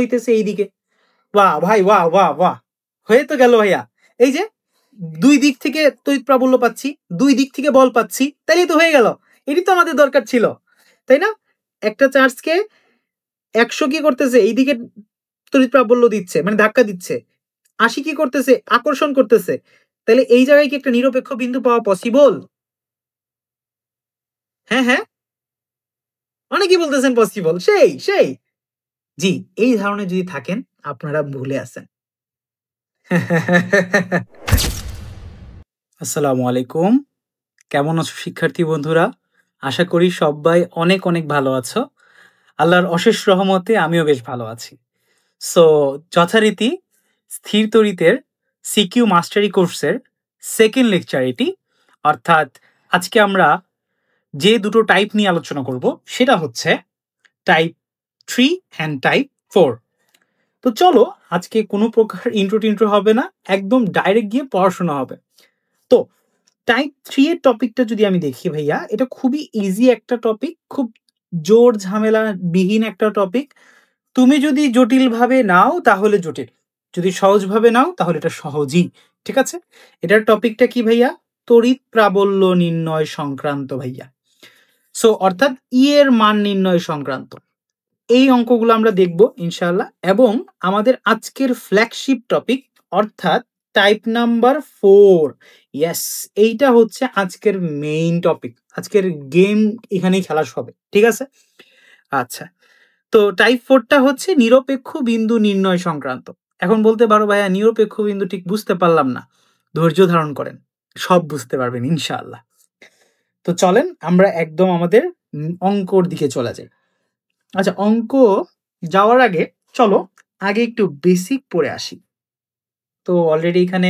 হইতেছে এইদিকে। বাহ ভাই, বাহ বাহ বাহ, হয়ে তো গেল ভাইয়া। এই যে দুই দিক থেকে তড়িৎ প্রাবল্য পাচ্ছি, দুই দিক থেকে বল পাচ্ছি, তাইলেই তো হয়ে গেল। এটি তো আমাদের দরকার ছিল, তাই না? একটা চার্জকে 100 কি করতেছে, এইদিকে তড়িৎ প্রাবল্য দিচ্ছে, মানে ধাক্কা দিচ্ছে। 80 কি করতেছে, আকর্ষণ করতেছে। তাহলে এই জায়গায় কি একটা নিরপেক্ষ বিন্দু পাওয়া পসিবল? হ্যাঁ হ্যাঁ, অনেকেই বলতেছেন পসিবল। সেই সেই জি, এই ধারণা যদি থাকেন আপনারা ভুলে আছেন। আসসালামু আলাইকুম, কেমন আছো শিক্ষার্থী বন্ধুরা? আশা করি সবাই অনেক অনেক ভালো আছো। আল্লাহর অশেষ রহমতে আমিও বেশ ভালো আছি। সো যথারীতি স্থির তড়িতের সিকিউ মাস্টারি কোর্সের সেকেন্ড লেকচার এটি। অর্থাৎ আজকে আমরা যে দুটো টাইপ নিয়ে আলোচনা করব সেটা হচ্ছে টাইপ 3 অ্যান্ড টাইপ 4। তো চলো, আজকে কোনো প্রকার ইন্ট্রো হবে না, একদম ডাইরেক্ট গিয়ে পড়াশোনা হবে। তো টাইপ 3 এর টপিকটা যদি আমি দেখি ভাইয়া, এটা খুবই ইজি একটা টপিক, খুব জোর ঝামেলা বিহীন একটা টপিক। তুমি যদি জটিল ভাবে নাও তাহলে জটিল, যদি সহজ ভাবে নাও তাহলে এটা সহজই। ঠিক আছে? এটার টপিকটা কি ভাইয়া? তড়িৎ প্রাবল্য নির্ণয় সংক্রান্ত ভাইয়া। সো অর্থাৎ ই এর মান নির্ণয় সংক্রান্ত এই অঙ্কগুলো আমরা দেখব ইনশাআল্লাহ। এবং আমাদের আজকের ফ্ল্যাগশিপ টপিক অর্থাৎ টাইপ নাম্বার 4, ইয়েস, এইটা হচ্ছে আজকের মেইন টপিক। আজকের গেম এখানেই খেলা হবে, ঠিক আছে? আচ্ছা, তো টাইপ 4টা হচ্ছে নিরপেক্ষ বিন্দু নির্ণয় সংক্রান্ত। এখন বলতে পারো ভাইয়া নিরপেক্ষ বিন্দু ঠিক বুঝতে পারলাম না। ধৈর্য ধারণ করেন, সব বুঝতে পারবেন ইনশাআল্লাহ। তো চলেন আমরা একদম আমাদের অঙ্কর দিকে চলে যাই। আচ্ছা, অঙ্ক যাওয়ার আগে চলো আগে একটু বেসিক পড়ে আসি। তো অলরেডি এখানে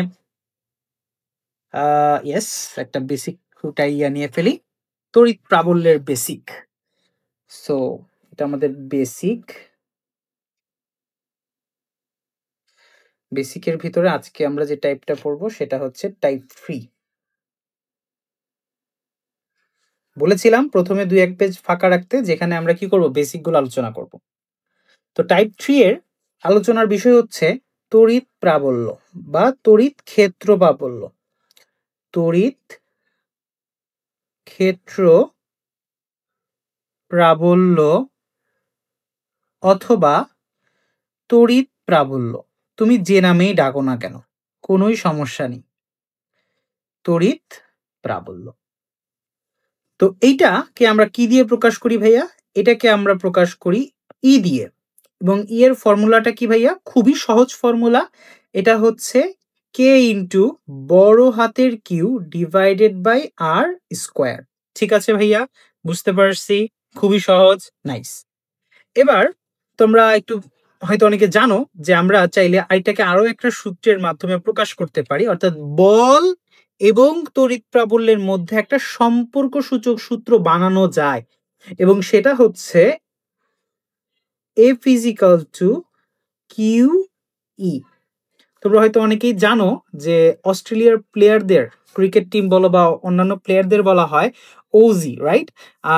ইয়েস, একটা বেসিক ইয়া নিয়ে ফেলি, তড়িৎ প্রাবল্যের বেসিক। সো এটা আমাদের বেসিক। বেসিকের ভিতরে আজকে আমরা যে টাইপটা পড়বো সেটা হচ্ছে টাইপ 3। বলেছিলাম প্রথমে 2-1 পেজ ফাঁকা রাখতে, যেখানে আমরা কি করব, বেসিকগুলো আলোচনা করব। তো টাইপ 3 এর আলোচনার বিষয় হচ্ছে তড়িৎ প্রাবল্য বা তড়িৎ ক্ষেত্র প্রাবল্য। তড়িৎ ক্ষেত্র প্রাবল্য অথবা তড়িৎ প্রাবল্য, তুমি যে নামেই ডাকো না কেন, কোনোই সমস্যা নেই। তড়িৎ প্রাবল্য। তো এইটাকে আমরা কি দিয়ে প্রকাশ করি ভাইয়া? এটাকে আমরা প্রকাশ করি ই দিয়ে। এবং ই এর ফর্মুলাটা কি ভাইয়া? খুবই সহজ ফর্মুলা। এটা হচ্ছে কে ইন্টু বড় হাতের Q divided by R square. ঠিক আছে ভাইয়া, বুঝতে পারছি, খুবই সহজ, নাইস। এবার তোমরা একটু হয়তো অনেকে জানো যে আমরা চাইলে এটাকে আরো একটা সূত্রের মাধ্যমে প্রকাশ করতে পারি, অর্থাৎ বল এবং তড়িৎ প্রাবল্যের মধ্যে একটা সম্পর্ক সূচক সূত্র বানানো যায়, এবং সেটা হচ্ছে F is equal to QE। তোমরা হয়তো অনেকেই জানো যে অস্ট্রেলিয়ার প্লেয়ারদের, ক্রিকেট টিম বলো বা অন্যান্য প্লেয়ারদের বলা হয় ওজি, রাইট?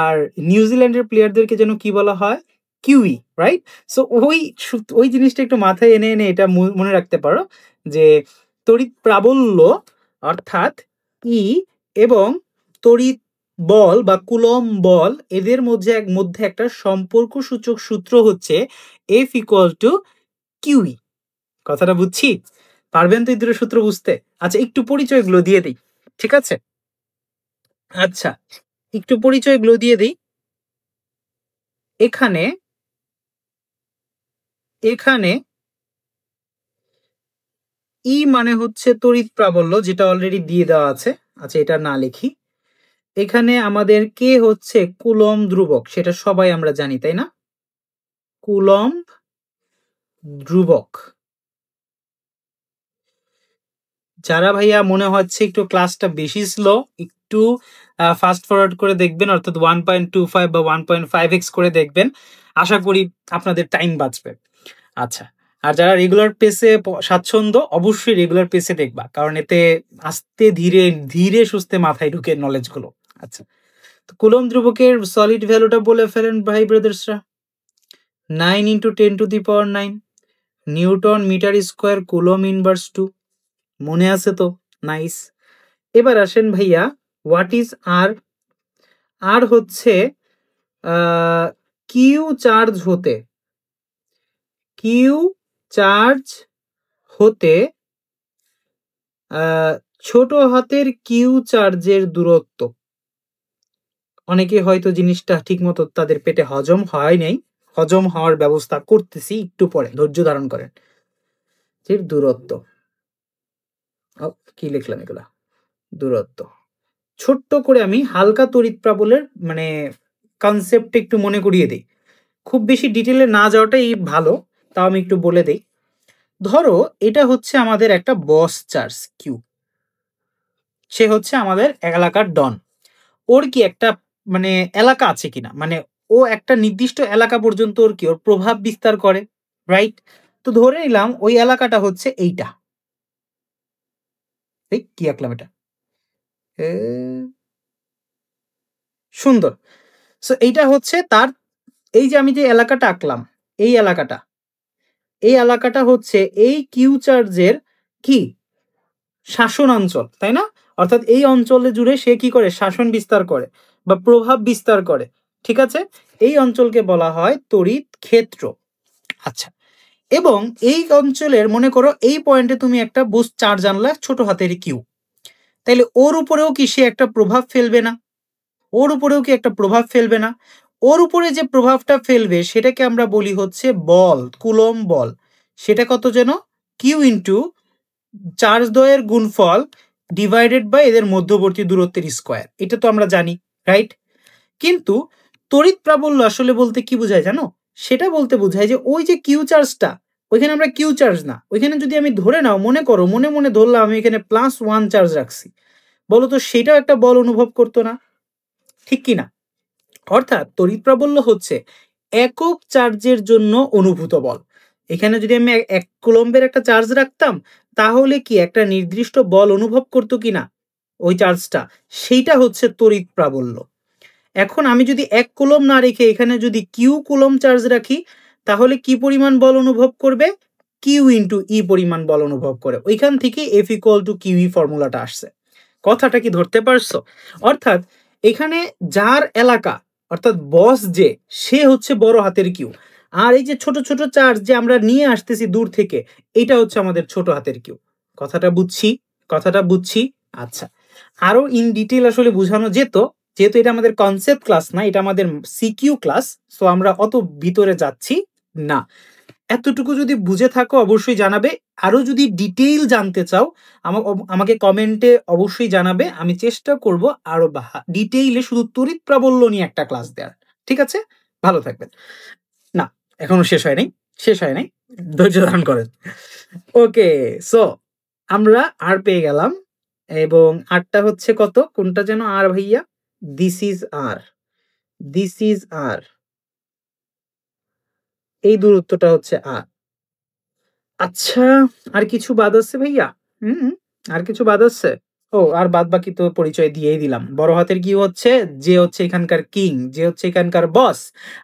আর নিউজিল্যান্ডের প্লেয়ারদেরকে যেন কি বলা হয়? Kiwi, right? সো ওই জিনিসটা একটু মাথায় এনে এনে এটা মনে রাখতে পারো যে তড়িৎ প্রাবল্য অর্থাৎ ই এবং তড়িৎ বল বা কুলম্ব বল, এদের মধ্যে একটা সম্পর্ক সূচক সূত্র হচ্ছে F ইকুয়াল টু কিউই। কথাটা বুঝছি? পারবেন তো এই দুটো সূত্র বুঝতে? আচ্ছা, একটু পরিচয়গুলো দিয়ে দিই, ঠিক আছে? আচ্ছা, একটু পরিচয়গুলো দিয়ে দিই। এখানে এখানে ই মানে হচ্ছে তড়িৎ প্রাবল্য, যেটা অলরেডি দিয়ে দেওয়া আছে। আচ্ছা, এটা না লিখি। এখানে আমাদের কে হচ্ছে কুলম্ব ধ্রুবক, সেটা সবাই আমরা জানি, তাই না? কুলম্ব ধ্রুবক। যারা ভাইয়া মনে হচ্ছে একটু ক্লাসটা বেশি স্লো, একটু ফাস্ট ফরওয়ার্ড করে দেখবেন, অর্থাৎ 1.25 বা 1.5x করে দেখবেন, আশা করি আপনাদের টাইম বাঁচবে। আচ্ছা, আর যারা রেগুলার পেসে স্বাচ্ছন্দ্য, অবশ্যই রেগুলার পেসে দেখবা, কারণ এতে আস্তে ধীরে ধীরে সুস্থে মাথায় ঢুকে নলেজগুলো। আচ্ছা, তো কুলম্ব ধ্রুবকের সলিড ভ্যালুটা বলে ফেলেন ভাই ব্রাদার্সরা। 9 into 10⁹9 newton metre square coulomb inverse 2। মনে আছে তো? নাইস। এবার আসেন ভাইয়া, হোয়াট ইজ আর? আর হচ্ছে কিউ চার্জ হতে, কিউ চার্জ হতে ছোট হাতের কিউ চার্জের দূরত্ব। অনেকে হয়তো জিনিসটা ঠিক মতো তাদের পেটে হজম হয় নাই, হজম হওয়ার ব্যবস্থা করতেছি একটু পরে, ধৈর্য ধারণ করেন। দূরত্ব, কি লিখলাম এগুলা? দূরত্ব। ছোট্ট করে আমি হালকা তড়িৎ প্রাবল্যের মানে কনসেপ্ট একটু মনে করিয়ে দিই, খুব বেশি ডিটেলে না যাওয়াটাই ভালো, তাও আমি একটু বলে দিই। ধরো এটা হচ্ছে আমাদের একটা বস চার্জ কিউ, সে হচ্ছে আমাদের এলাকার ডন। ওর কি একটা মানে এলাকা আছে কিনা, মানে ও একটা নির্দিষ্ট এলাকা পর্যন্ত ওর কি ওর প্রভাব বিস্তার করে, রাইট? তো ধরে নিলাম ওই এলাকাটা হচ্ছে এইটা। এই কি আঁকলাম এটা? সুন্দর। সো এইটা হচ্ছে তার, এই যে আমি যে এলাকাটা আঁকলাম, এই এলাকাটা, এই এলাকাটা হচ্ছে এই কিউ চার্জের কি শাসন অঞ্চল, তাই না? অর্থাৎ এই অঞ্চলে জুড়ে সে কি করে, শাসন বিস্তার করে বা প্রভাব বিস্তার করে, ঠিক আছে? এই অঞ্চলকে বলা হয় তড়িৎ ক্ষেত্র। আচ্ছা, এবং এই অঞ্চলের মনে করো এই পয়েন্টে তুমি একটা বুস্ট চার্জ আনলা ছোট হাতের কিউ, তাইলে ওর উপরেও কি সে একটা প্রভাব ফেলবে না? ওর উপরেও কি একটা প্রভাব ফেলবে না? ওর উপরে যে প্রভাবটা ফেলবে সেটাকে আমরা বলি হচ্ছে বল, কুলম বল। সেটা কত যেন? কিউ ইন্টু চার্জ দ্বয়ের গুণফল ডিভাইডেড বাই এদের মধ্যবর্তী দূরত্বের স্কোয়ার। এটা তো আমরা জানি, রাইট? কিন্তু তড়িৎ প্রাবল্য আসলে বলতে কি বোঝায় জানো? সেটা বলতে বোঝায় যে ওই যে কিউ চার্জটা, ওইখানে আমরা কিউ চার্জ না, ওইখানে যদি আমি ধরে নাও, মনে করো মনে মনে ধরলাম আমি এখানে +1 চার্জ রাখছি, বলো তো সেটাও একটা বল অনুভব করতো না? ঠিক কি না? অর্থাৎ তড়িৎ প্রাবল্য হচ্ছে একক চার্জের জন্য অনুভূত বল। এখানে যদি আমি 1 কুলম্বের একটা চার্জ রাখতাম, তাহলে কি একটা নির্দিষ্ট বল অনুভব করতো কিনা ওই চার্জটা, সেইটা হচ্ছে তড়িৎ প্রাবল্য। এখন আমি যদি 1 কুলম না রেখে এখানে যদি কিউ কুলম চার্জ রাখি, তাহলে কি পরিমাণ বল অনুভব করবে? কিউ ইন্টু ই পরিমাণ বল অনুভব করে। ওইখান থেকে এফ ইকুয়াল টু কিউই ফর্মুলাটা আসছে। কথাটা কি ধরতে পারছো? অর্থাৎ এখানে যার এলাকা, অর্থাৎ বস যে, সে হচ্ছে বড় হাতের কিউ, আর এই যে ছোট ছোট চার্জ যে আমরা নিয়ে আসতেছি দূর থেকে, এটা হচ্ছে আমাদের ছোট হাতের কিউ। কথাটা বুঝছি? কথাটা বুঝছি? আচ্ছা, আরো ইন ডিটেল আসলে বোঝানো যেত, যেহেতু এটা আমাদের কনসেপ্ট ক্লাস না, এটা আমাদের সিকিউ ক্লাস, সো আমরা অত ভিতরে যাচ্ছি না। এতটুকু যদি বুঝে থাকো অবশ্যই জানাবে। আরো যদি ডিটেইল জানতে চাও আমাকে কমেন্টে অবশ্যই জানাবে, আমি চেষ্টা করব আরো ডিটেইলে শুধু তড়িৎ প্রাবল্য নিয়ে একটা ক্লাস দেওয়ার। ঠিক আছে, ভালো থাকবেন। না, এখনো শেষ হয় নাই, শেষ হয় নাই, ধৈর্য ধারণ করেন। ওকে, সো আমরা আর পেয়ে গেলাম, এবং আরটা হচ্ছে কত, কোনটা যেন আর ভাইয়া? This is R, this is R, এই দূরত্বটা হচ্ছে আর। আচ্ছা, আর কিছু বাদ আছে ভাইয়া? হুম, আর কিছু বাদ আছে? ও, আর বাদ বাকি তো পরিচয় দিয়েই দিলাম। বড় হাতের কি হচ্ছে, যে হচ্ছে এখানকার কিং, যে হচ্ছে এখানকার বস।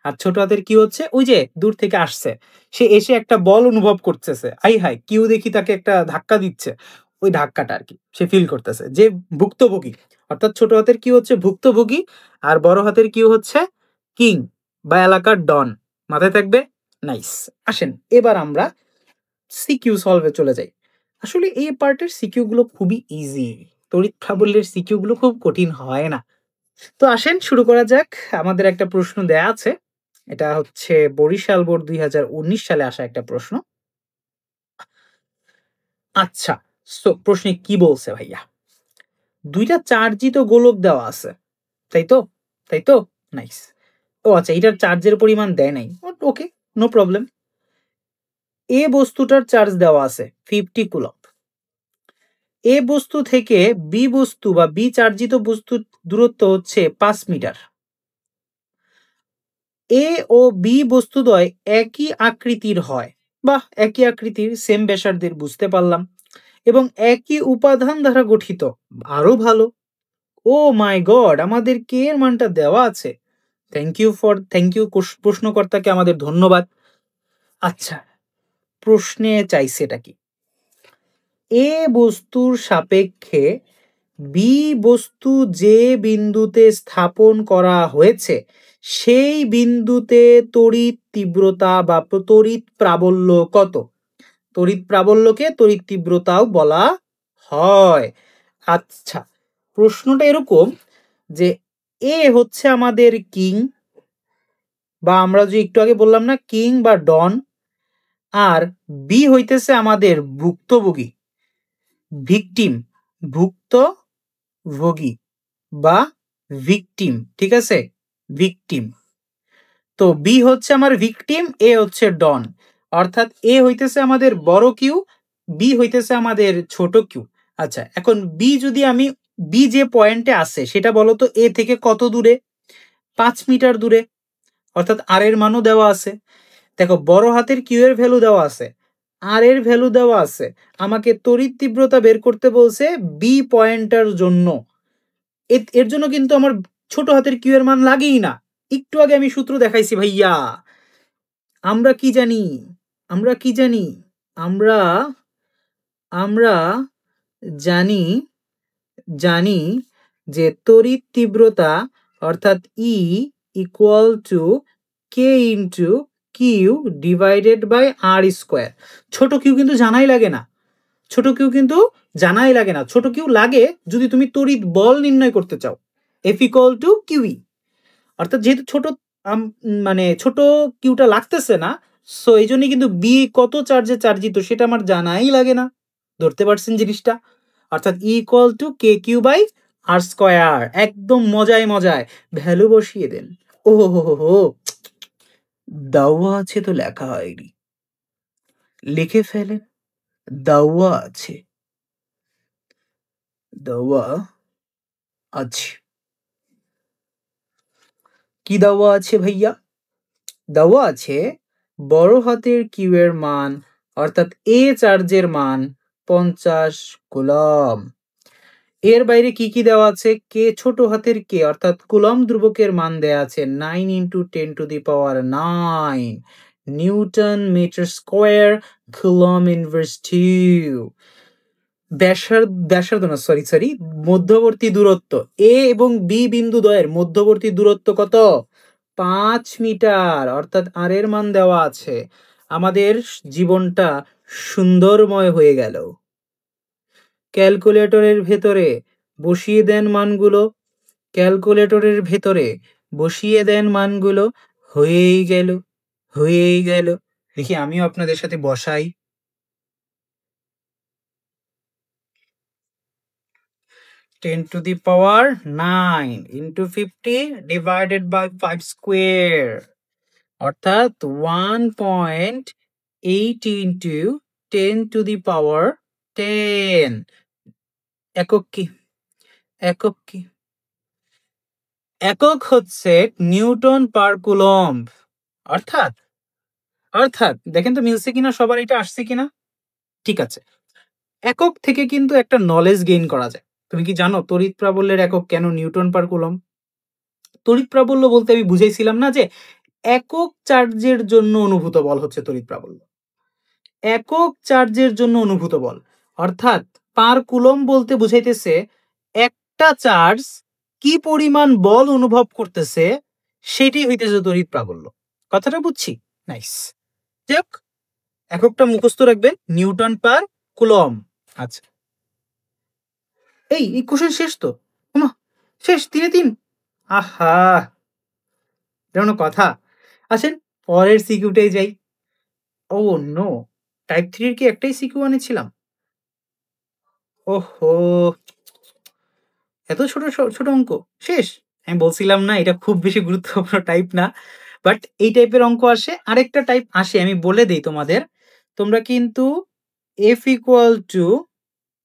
আর ছোট হাতের কি হচ্ছে, ওই যে দূর থেকে আসছে, সে এসে একটা বল অনুভব করতেছে, আই হাই কিউ দেখি তাকে একটা ধাক্কা দিচ্ছে, ওই ধাক্কাটা আর কি সে ফিল করতেছে, যে ভুক্তভোগী। অর্থাৎ ছোট হাতের কি হচ্ছে ভুক্তভোগী, আর বড় হাতের কি হচ্ছে কিং বা এলাকার ডন। মাথায় থাকবে? নাইস। আসেন এবার আমরা সিকিউ সলভে চলে যাই। আসলে এই পার্টের সিকিউ গুলো খুবই ইজি, তড়িৎ প্রাবল্যের সিকিউ গুলো খুব কঠিন হয় না। তো আসেন শুরু করা যাক। আমাদের একটা প্রশ্ন দেয়া আছে, এটা হচ্ছে বরিশাল বোর্ড 2019 সালে আসা একটা প্রশ্ন। আচ্ছা, সো প্রশ্নে কি বলছে ভাইয়া? দুইটা চার্জিত গোলক দেওয়া আছে, তাই তো? তাই তো? নাইস। ও আচ্ছা, এটার চার্জের পরিমাণ দেয় নাই, ওকে, নো প্রবলেম। এ বস্তুটার চার্জ দেওয়া আছে 50 কুলম্ব। এ বস্তু থেকে বি বস্তু বা বি চার্জিত বস্তুর দূরত্ব হচ্ছে 5 মিটার। এ ও বি বস্তুদ্বয় একই আকৃতির হয়, বা একই আকৃতির, সেম ব্যাসার্ধের, বুঝতে পারলাম, এবং একই উপাদান দ্বারা গঠিত, আরো ভালো। ও মাই গড, আমাদের কে এর মানটা দেওয়া আছে, থ্যাংক ইউ প্রশ্নকর্তাকে আমাদের ধন্যবাদ। আচ্ছা, প্রশ্নে চাইছে এটা কি? এ বস্তুর সাপেক্ষে বি বস্তু যে বিন্দুতে স্থাপন করা হয়েছে সেই বিন্দুতে তড়িৎ তীব্রতা বা তড়িৎ প্রাবল্য কত? তড়িৎ প্রাবল্যকে তড়িৎ তীব্রতাও বলা হয়। আচ্ছা, প্রশ্নটা এরকম যে এ হচ্ছে আমাদের কিং, বা আমরা যে একটু আগে বললাম না কিং বা ডন, আর বি হইতেছে আমাদের ভুক্তভোগী, ভিকটিম, ভুক্তভোগী বা ভিকটিম, ঠিক আছে, ভিকটিম। তো বি হচ্ছে আমার ভিকটিম, এ হচ্ছে ডন, অর্থাৎ এ হইতেছে আমাদের বড় কিউ, বি হইতেছে আমাদের ছোট কিউ। আচ্ছা, এখন বি যদি আমি বি যে পয়েন্টে আছে সেটা বলতো এ থেকে কত দূরে? 5 মিটার দূরে, অর্থাৎ আর এর মানও দেওয়া আছে। দেখো, বড় হাতের কিউ এর ভ্যালু দেওয়া আছে, আর এর ভ্যালু দেওয়া আছে, আমাকে তড়িৎ তীব্রতা বের করতে বলছে বি পয়েন্টার জন্য। এর জন্য কিন্তু আমার ছোট হাতের কিউ এর মান লাগেই না। একটু আগে আমি সূত্র দেখাইছি ভাইয়া। আমরা কি জানি? আমরা কি জানি? আমরা আমরা জানি জানি যে তড়িৎ তীব্রতা অর্থাৎ E equal to k into Q divided by R square. ছোট কিউ কিন্তু জানাই লাগে না, ছোট কিউ কিন্তু জানাই লাগে না। ছোট কিউ লাগে যদি তুমি তড়িৎ বল নির্ণয় করতে চাও, এফ ইকুয়াল টু কিউই। অর্থাৎ যেহেতু মানে ছোট কিউটা লাগতেছে না, সো এই জন্য কিন্তু বি কত চার্জে চার্জিত সেটা আমার জানাই লাগে না। ধরতে পারছেন জিনিসটা? অর্থাৎ E equal to k q by R square. একদম মজায় মজায় ভ্যালু বসিয়ে দেন। ও হো হো হো, দাওয়া আছে তো লেখা হয়নি, লিখে ফেলেন। দাওয়া আছে, দাওয়া আছে। কি দাওয়া আছে ভাইয়া? দাওয়া আছে বড় হাতের কিউ এর মান অর্থাৎ এ চার্জের মান 50 কুলম। এর বাইরে কি কি দেওয়া আছে? কে ছোট হাতের কে অর্থাৎ কুলম ধ্রুবকের মান দেয়া আছে 9 into 10 to the power 9 newton metre square coulomb inverse 2। ব্যাসার্ধ না, সরি, মধ্যবর্তী দূরত্ব এ এবং বি বিন্দু দ্বয়ের মধ্যবর্তী দূরত্ব কত? 5 মিটার, অর্থাৎ আর এর মান দেওয়া আছে। আমাদের জীবনটা সুন্দরময় হয়ে গেল। ক্যালকুলেটরের ভেতরে বসিয়ে দেন মানগুলো, ক্যালকুলেটরের ভেতরে বসিয়ে দেন মানগুলো। হয়েই গেল, হয়েই গেল। দেখি আমিও আপনাদের সাথে বসাই। 10 to the power 9 into 50 divided by 5 square, অর্থাৎ 1.8 into 10 to the power 10। একক কি? একক কি? একক হচ্ছে নিউটন পার কুলম্ব। অর্থাৎ অর্থাৎ দেখেন তো মিলছে কিনা, সবার এটা আসছে কিনা? ঠিক আছে, একক থেকে কিন্তু একটা নলেজ গেইন করা যায়। তুমি কি জানো তড়িৎ প্রাবল্যের একক কেন নিউটন পার কুলম্ব? তড়িৎ প্রাবল্য বলতে আমি বুঝাইছিলাম না যে একক চার্জের জন্য অনুভূত বল হচ্ছে তড়িৎ প্রাবল্য। একক চার্জের জন্য অনুভূত বল অর্থাৎ পার কুলম্ব বলতে বুঝাইতেছে একটা চার্জ কি পরিমাণ বল অনুভব করতেছে সেটি হইতেছে তড়িৎ প্রাবল্য। কথাটা বুঝছি? নাইস। যাক, এককটা মুখস্থ রাখবেন, নিউটন পার কুলম্ব। আচ্ছা, এই কোশ্চেন শেষ তো? শেষ, 3-3। আহা, এটা কথা। আসেন পরের সিকিউটাই যাই। ও নো, টাইপ 3 কি একটাই সিকিউ আনেছিলাম? ওহো, এত ছোট ছোট অঙ্ক শেষ। আমি বলছিলাম না এটা খুব বেশি গুরুত্বপূর্ণ টাইপ না, বাট এই টাইপের অঙ্ক আসে। আরেকটা টাইপ আসে, আমি বলে দেই তোমাদের। তোমরা কিন্তু এফ ইকুয়াল টু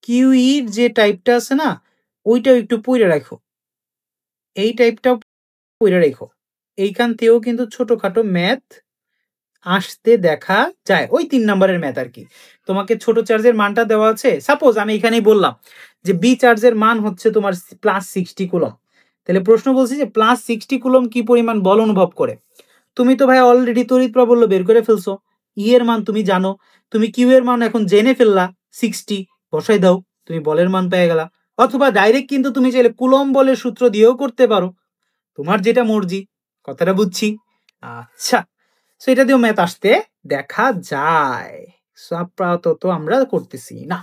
কিউই যে টাইপটা আছে না, ওইটাও একটু পড়ে রাখো। এই টাইপটাও পড়ে রেখো। এইখান থেকেও কিন্তু ছোটখাটো ম্যাথ আসতে দেখা যায়, ওই 3 নম্বরের ম্যাথ আর কি। তোমাকে ছোট চার্জের মানটা দেওয়া আছে, সাপোজ আমি এখানেই বললাম যে বি চার্জের মান হচ্ছে তোমার +60 কুলম। তাহলে প্রশ্ন বলছি যে প্লাস 60 কুলম কি পরিমাণ বল অনুভব করে। তুমি তো ভাই অলরেডি তড়িৎ প্রবল্য বের করে ফেলছো, ই এর মান তুমি জানো, তুমি কিউ এর মান এখন জেনে ফেললা 60, বসাই দাও, তুমি বলের মান পেয়ে গেলা। অথবা ডাইরেক্ট কিন্তু তুমি চাইলে কুলম বলের সূত্র দিয়েও করতে পারো, তোমার যেটা মর্জি। কথাটা বুঝছি? আচ্ছা, সো এটা দিয়েও ম্যাথ আসতে দেখা যায়, আপাতত আমরা করতেছি না।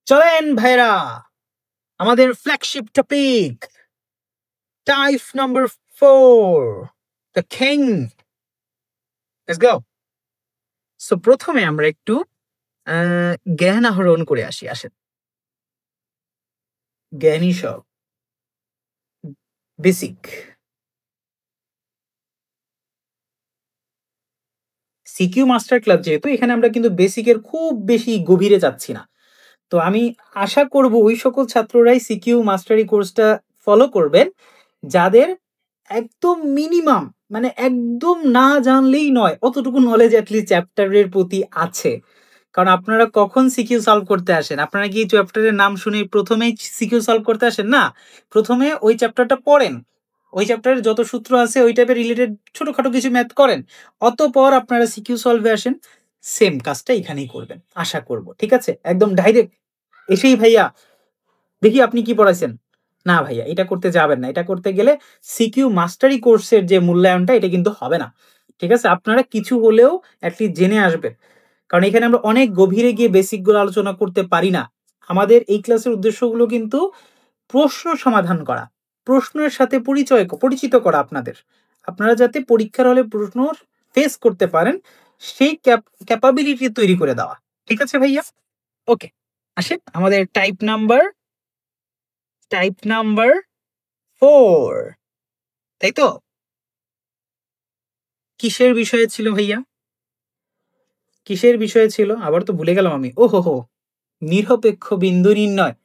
চলেন ভাইরা, আমাদের flagship topic type number 4, the king. Let's go. So প্রথমে আমরা একটু জ্ঞান আহরণ করে আসি, আসেন। জ্ঞানী সব বেসিক সিকিউ মাস্টার ক্লাব, যেহেতু এখানে আমরা কিন্তু বেসিকের খুব বেশি গভীরে যাচ্ছি না, তো আমি আশা করব ওই সকল ছাত্ররাই সিকিউ মাস্টারি কোর্সটা ফলো করবেন যাদের একদম মিনিমাম, মানে একদম না জানলেই নয়, অতটুকু নলেজ অ্যাটলিস্ট চ্যাপ্টারের প্রতি আছে। কারণ আপনারা কখন সিকিউ সলভ করতে আসেন? আপনারা কি চ্যাপ্টারের নাম শুনে প্রথমেই সিকিউ সলভ করতে আসেন না, প্রথমে ওই চ্যাপ্টারটা পড়েন, ওই চ্যাপ্টারের যত সূত্র আছে ওই টাইপের রিলেটেড ছোটখাটো কিছু ম্যাথ করেন, অতঃপর আপনারা সিকিউ সলভে আসেন। সেম কাজটা এখানেই করবেন আশা করব, ঠিক আছে? একদম ডাইরেক্ট এসেই ভাইয়া দেখি আপনি কি পড়াইছেন, না ভাইয়া এটা করতে যাবেন না। এটা করতে গেলে সিকিউ মাস্টারি কোর্সের যে মূল্যায়নটা এটা কিন্তু হবে না, ঠিক আছে? আপনারা কিছু হলেও অ্যাটলিস্ট জেনে আসবেন, কারণ এখানে আমরা অনেক গভীরে গিয়ে বেসিকগুলো আলোচনা করতে পারি না। আমাদের এই ক্লাসের উদ্দেশ্যগুলো কিন্তু প্রশ্ন সমাধান করা, প্রশ্নের সাথে পরিচিত করা আপনাদের, আপনারা যাতে পরীক্ষার হলে প্রশ্ন ফেস করতে পারেন সেই ক্যাপাবিলিটি তৈরি করে দেওয়া, ঠিক আছে ভাইয়া? ওকে, আসেন আমাদের টাইপ নাম্বার 4, তাই তো? কিসের বিষয়ে ছিল ভাইয়া? কিসের বিষয়ে ছিল আবার তো ভুলে গেলাম আমি। ও হো, নিরপেক্ষ বিন্দু নির্ণয়।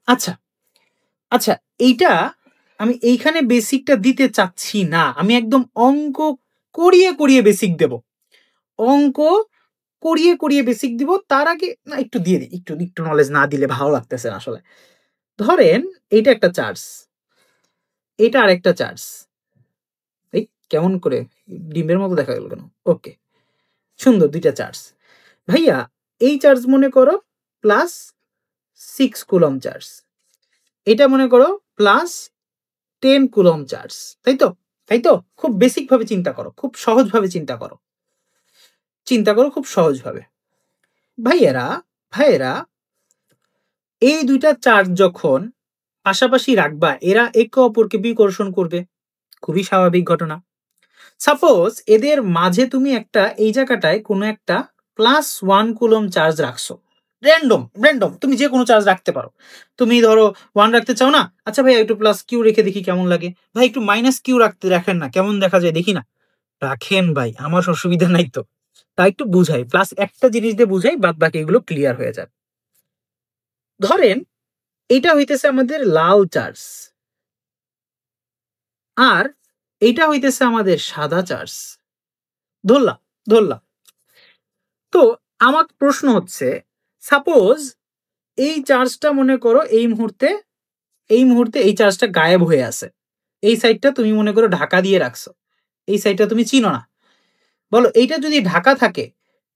আচ্ছা আচ্ছা, এইটা আমি এইখানে বেসিকটা দিতে চাচ্ছি না, আমি একদম অঙ্ক করিয়ে করিয়ে বেসিক দেব, অঙ্ক করিয়ে করিয়ে বেসিক দিব। তার আগে না একটু দিয়ে দিই, একটু একটু নলেজ না দিলে ভালো লাগতেছে না আসলে। ধরেন এইটা একটা চার্জ, এটা আরেকটা চার্জ, এই কেমন করে ডিমের মতো দেখা গেল কেন? ওকে, সুন্দর দুইটা চার্জ। ভাইয়া এই চার্জ মনে করো প্লাস 6 কুলম চার্জ, এটা মনে করো প্লাস 10 কুলম চার্জ, তাই তো? তাই তো? খুব বেসিক ভাবে চিন্তা করো, খুব সহজ ভাবে চিন্তা করো, খুব সহজ ভাবে। ভাইয়েরা এই দুইটা চার্জ যখন পাশাপাশি রাখবা, এরা একে অপরকে বিকর্ষণ করবে, খুবই স্বাভাবিক ঘটনা। সাপোজ এদের মাঝে তুমি একটা এই জায়গাটায় কোনো একটা +1 কুলম চার্জ রাখছো, র্যান্ডম তুমি যে কোনো চার্জ রাখতে পারো। তুমি ধরো 1 রাখতে চাও না, আচ্ছা ভাই একটু প্লাস কিউ রেখে দেখি কেমন লাগে। ভাই একটু মাইনাস কিউ রাখেন না, কেমন দেখা যায় দেখি না। রাখেন ভাই, আমার অসুবিধা নাই তো। তা একটু বুঝাই, প্লাস একটা জিনিস দিয়ে বুঝাই, বাদ বাকি এগুলো ক্লিয়ার হয়ে যাবে। ধরেন এটা হইতেছে আমাদের লাল চার্জ, আর এটা হইতেছে আমাদের সাদা চার্জ, ধরলাম। তো আমার প্রশ্ন হচ্ছে, সাপোজ এই চার্জটা মনে করো এই মুহূর্তে এই চার্জটা গায়েব হয়ে আছে, এই সাইডটা তুমি মনে করো ঢাকা দিয়ে রাখছো, এই সাইডটা তুমি চিনো না। বলো এইটা যদি ঢাকা থাকে,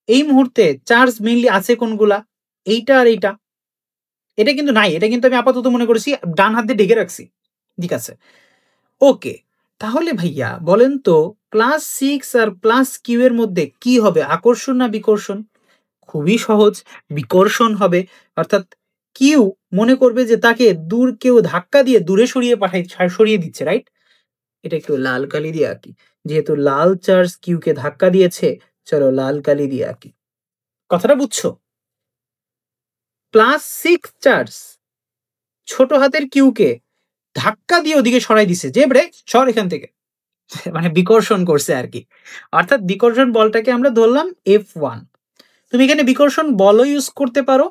এই মুহূর্তে চার্জ মেইনলি আছে কোনগুলা? এইটা আর এইটা। এটা কিন্তু নাই, এটা কিন্তু আমি আপাতত মনে করেছি ডান হাত দিয়ে ঢেকে রাখছি, ঠিক আছে? ওকে, তাহলে ভাইয়া বলেন তো +6 আর +q এর মধ্যে কি হবে, আকর্ষণ না বিকর্ষণ? খুবই সহজ, বিকর্ষণ হবে। অর্থাৎ কিউ মনে করবে যে তাকে কেউ ধাক্কা দিয়ে দূরে সরিয়ে দিচ্ছে, রাইট? এটা একটু লাল কালি দিয়ে আঁকি, যেহেতু লাল চার্জ কিউ কে ধাক্কা দিয়েছে, চলো লাল কালি দিয়ে আঁকি। কথাটা বুঝছো? +6 চার্জ ছোট হাতের কিউ কে ধাক্কা দিয়ে ওদিকে সরাই দিছে, যে ব্রেক সর এখান থেকে, মানে বিকর্ষণ করছে আর কি। অর্থাৎ বিকর্ষণ বলটাকে আমরা ধরলাম F1। তুমি এখানে বিকর্ষণ বলও ইউজ করতে পারো,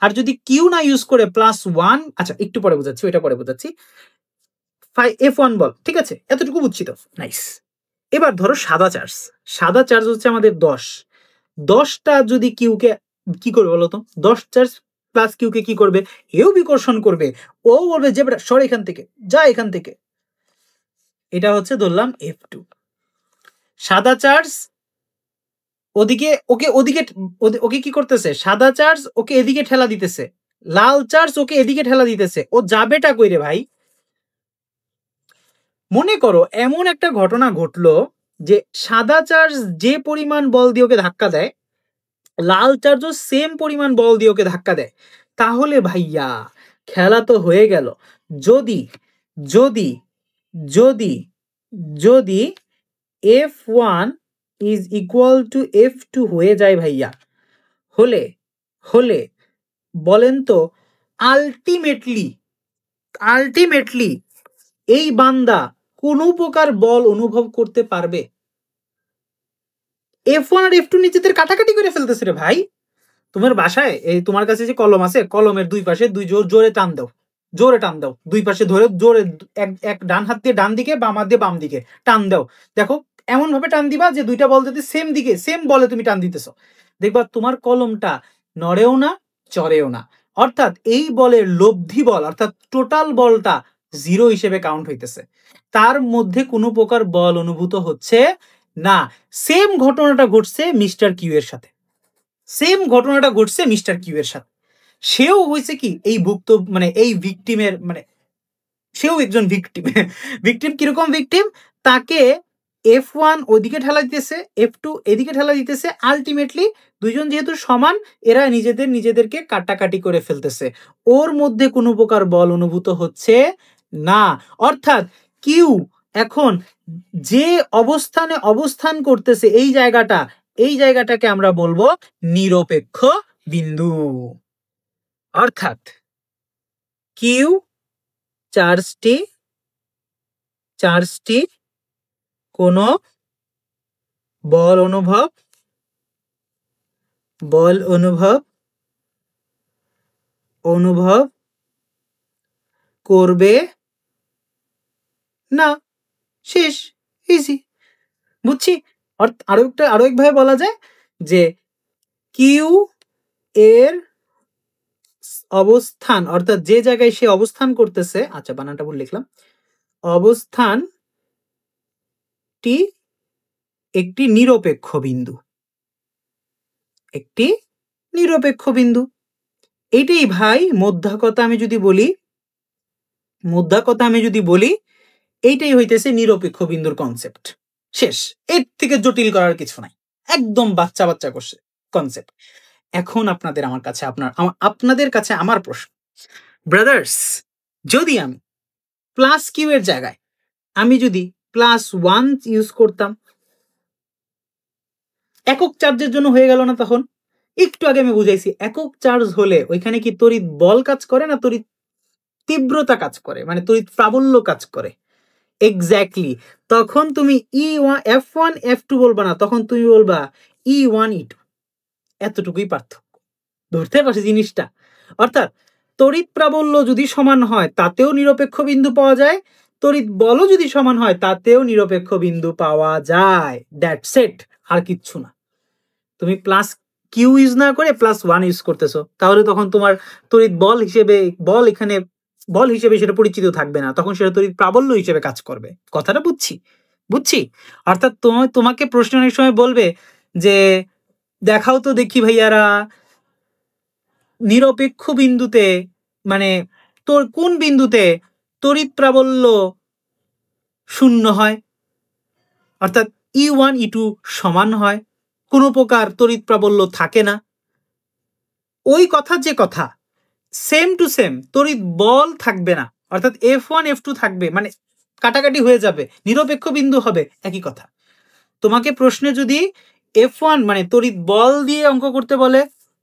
আর যদি কিউ না ইউজ করে +1, আচ্ছা একটু পরে বোঝাচ্ছি, ওইটা পরে বোঝাচ্ছি। F1 বল, ঠিক আছে? এতটুকু বুঝছি তো, নাইস। এবার ধরো সাদা চার্জ হচ্ছে আমাদের 10টা যদি কিউকে কি করবে বলো তো, 10 চার্জ প্লাস কিউ কে কি করবে, এও বিকর্ষণ করবে, ও বলবে যে বেটা সর এখান থেকে, যা এখান থেকে। এটা হচ্ছে ধরলাম F2। সাদা চার্জ ওদিকে ওকে কি করতেছে, সাদা চার্জ ওকে এদিকে ঠেলা দিতেছে, লাল চার্জ ওকে এদিকে ঠেলা দিতেছে, ও যাবেটা কইরে ভাই। মনে করো এমন একটা ঘটনা ঘটলো যে সাদা চার্জ যে পরিমাণ বল দিয়ে ওকে ধাক্কা দেয়, লাল চার্জও সেম পরিমাণ বল দিয়ে ওকে ধাক্কা দেয়, তাহলে ভাইয়া খেলা তো হয়ে গেল। যদি যদি যদি যদি F1 is equal to F2 হয়ে যায় ভাইয়া, হলে হলে বলেন তো আলটিমেটলি এই বান্দা কোনো প্রকার বল অনুভব করতে পারবে? F1 আর F2 নিজেদের কাটাকাটি করে ফেলতেছে রে ভাই। তোমার বাসায় এই তোমার কাছে যে কলম আছে, কলমের দুই পাশে জোরে টান দাও, জোরে টান দাও, দুই পাশে ধরে জোরে এক ডান হাত দিয়ে ডান দিকে, বাম হাত দিয়ে বাম দিকে টান দাও। দেখো এমন ভাবে টান দিবা যে দুইটা বল যদি সেম দিকে সেম বলে তুমি টান দিতেছো, দেখবা তোমার কলমটা নড়েও না চড়েও না। অর্থাৎ এই বলের লব্ধি বল অর্থাৎ টোটাল বলটা 0 হিসেবে কাউন্ট হইতেছে, তার মধ্যে কোনো প্রকার বল অনুভূত হচ্ছে না। সেম ঘটনাটা ঘটছে মিস্টার কিউ এর সাথে, সেম ঘটনাটা ঘটছে মিস্টার কিউ এর সাথে। সেও হয়েছে কি এই ভুক্ত মানে এই ভিকটিমের মানে সেও একজন ভিকটিম। ভিকটিম কিরকম ভিকটিম, তাকে F1 ওদিকে ঠেলা দিতেছে, F2 এদিকে ঠেলা দিতেছে, আলটিমেটলি দুইজন যেহেতু সমান, এরা নিজেদেরকে কাটাকাটি করে ফেলতেছে, ওর মধ্যে কোনো প্রকার বল অনুভূত হচ্ছে না। অর্থাৎ কিউ এখন যে অবস্থানে অবস্থান করতেছে এই জায়গাটাকে আমরা বলবো নিরপেক্ষ বিন্দু। অর্থাৎ কিউ চার্জটি কোনো বল অনুভব করবে না, শেষ, ইজি। বুঝছি। আরো একভাবে বলা যায় যে কিউ এর অবস্থান অর্থাৎ যে জায়গায় সে অবস্থান করতেছে, আচ্ছা বানানটা ভুল লিখলাম, অবস্থানটি একটি নিরপেক্ষ বিন্দু। এটাই ভাই মোদ্দা কথা আমি যদি বলি এইটাই হইতেছে নিরপেক্ষ বিন্দুর কনসেপ্ট। শেষ, এর থেকে জটিল করার কিছু নাই, একদম বাচ্চা করছে কনসেপ্ট। এখন আপনাদের কাছে আমার প্রশ্ন, ব্রাদার্স, যদি আমি প্লাস কিউ এর জায়গায় আমি যদি +1 ইউজ করতাম, একক চার্জের জন্য হয়ে গেল না? তখন একটু আগে আমি বুঝাইছি একক চার্জ হলে ওইখানে কি তড়িৎ বল কাজ করে না তড়িৎ তীব্রতা কাজ করে, মানে তড়িৎ প্রাবল্য কাজ করে। এক্স্যাক্টলি, তখন তুমি F1 F2 বলবা না, তখন তুমি বলবা E1 E2। এতটুকুই পার্থক্য, ধরতে পারছি জিনিসটা? অর্থাৎ তড়িৎ প্রাবল্য যদি সমান হয় তাতেও নিরপেক্ষ বিন্দু পাওয়া যায়, তড়িৎ বলও যদি সমান হয় তাতেও নিরপেক্ষ বিন্দু পাওয়া যায়। দ্যাটস ইট, আর কিচ্ছু না। তুমি প্লাস কিউ ইউজ না করে +1 ইউজ করতেছো, তাহলে তখন তোমার তড়িৎ বল হিসেবে সেটা পরিচিত থাকবে না, তখন সেটা তড়িৎ প্রাবল্য হিসেবে কাজ করবে। কথাটা বুঝছি। অর্থাৎ তোমাকে প্রশ্ন অনেক সময় বলবে যে দেখাও তো দেখি ভাইয়ারা নিরপেক্ষ বিন্দুতে মানে তোর কোন বিন্দুতে তড়িৎ প্রাবল্য 0 হয়, অর্থাৎ E1 E2 সমান হয়, কোনো প্রকার তড়িৎ প্রাবল্য থাকে না। ওই কথা যে কথা সেম টু সেম, তড়িৎ বল থাকবে না, অর্থাৎ F1 F2 থাকবে, মানে কাটাকাটি হয়ে যাবে, নিরপেক্ষ বিন্দু হবে, একই কথা। তোমাকে প্রশ্নে যদি F1 মানে তড়িৎ বল দিয়ে অঙ্ক করতে বলে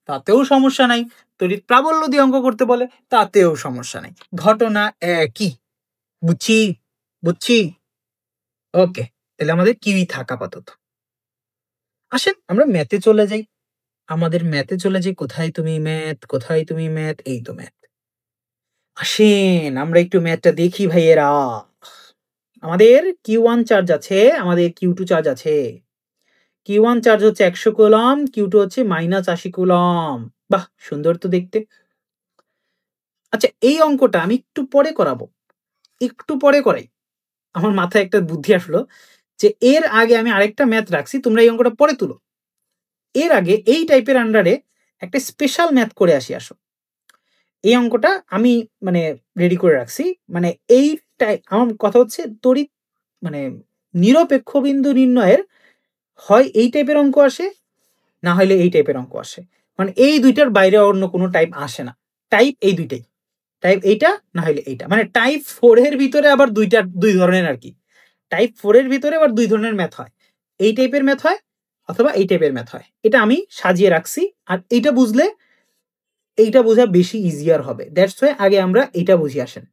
তাতেও সমস্যা নাই, তড়িৎ প্রাবল্য দিয়ে অঙ্ক করতে বলে তাতেও সমস্যা নাই, ঘটনা একই। বুঝছি। ওকে, তাহলে আমাদের কিউই থাকা আপাতত। আসেন আমরা ম্যাথে চলে যাই, কোথায় তুমি ম্যাথ, এই তো ম্যাথ। আসেন আমরা একটু ম্যাথটা দেখি ভাইয়েরা। আমাদের Q1 চার্জ আছে, আমাদের Q2 চার্জ আছে। Q1 চার্জ হচ্ছে 100 কুলম্ব, Q2 হচ্ছে -80 কুলম্ব। বাহ, সুন্দর তো দেখতে। আচ্ছা, এই অঙ্কটা আমি একটু পরে করাবো, একটু পরে করাই। আমার মাথায় একটা বুদ্ধি আসলো যে এর আগে আমি আরেকটা ম্যাথ রাখছি, তোমরা এই অঙ্কটা পরে তুলো। এর আগে এই টাইপের আন্ডারে একটা স্পেশাল ম্যাথ করে আসি। আসো, এই অঙ্কটা আমি মানে রেডি করে রাখছি। মানে এই আমার কথা হচ্ছে তড়িৎ মানে নিরপেক্ষ বিন্দু নির্ণয়ের হয় এই টাইপের অঙ্ক আসে, না হলে এই টাইপের অঙ্ক আসে। মানে এই দুইটার বাইরে অন্য কোনো টাইপ আসে না। টাইপ এই দুইটাই, টাইপ এইটা না হলে এইটা। মানে টাইপ 4 এর ভিতরে আবার দুই ধরনের আর কি। টাইপ 4 এর ভিতরে আবার দুই ধরনের ম্যাথ হয়, এই টাইপের ম্যাথ হয় অথবা এই টাইপের ম্যাথ হয়। এটা আমি সাজিয়ে রাখছি, আর এইটা বুঝলে এইটা বোঝা বেশি ইজিয়ার হবে। দ্যাটস ওয়াই আগে আমরা এইটা বুঝি আসেন।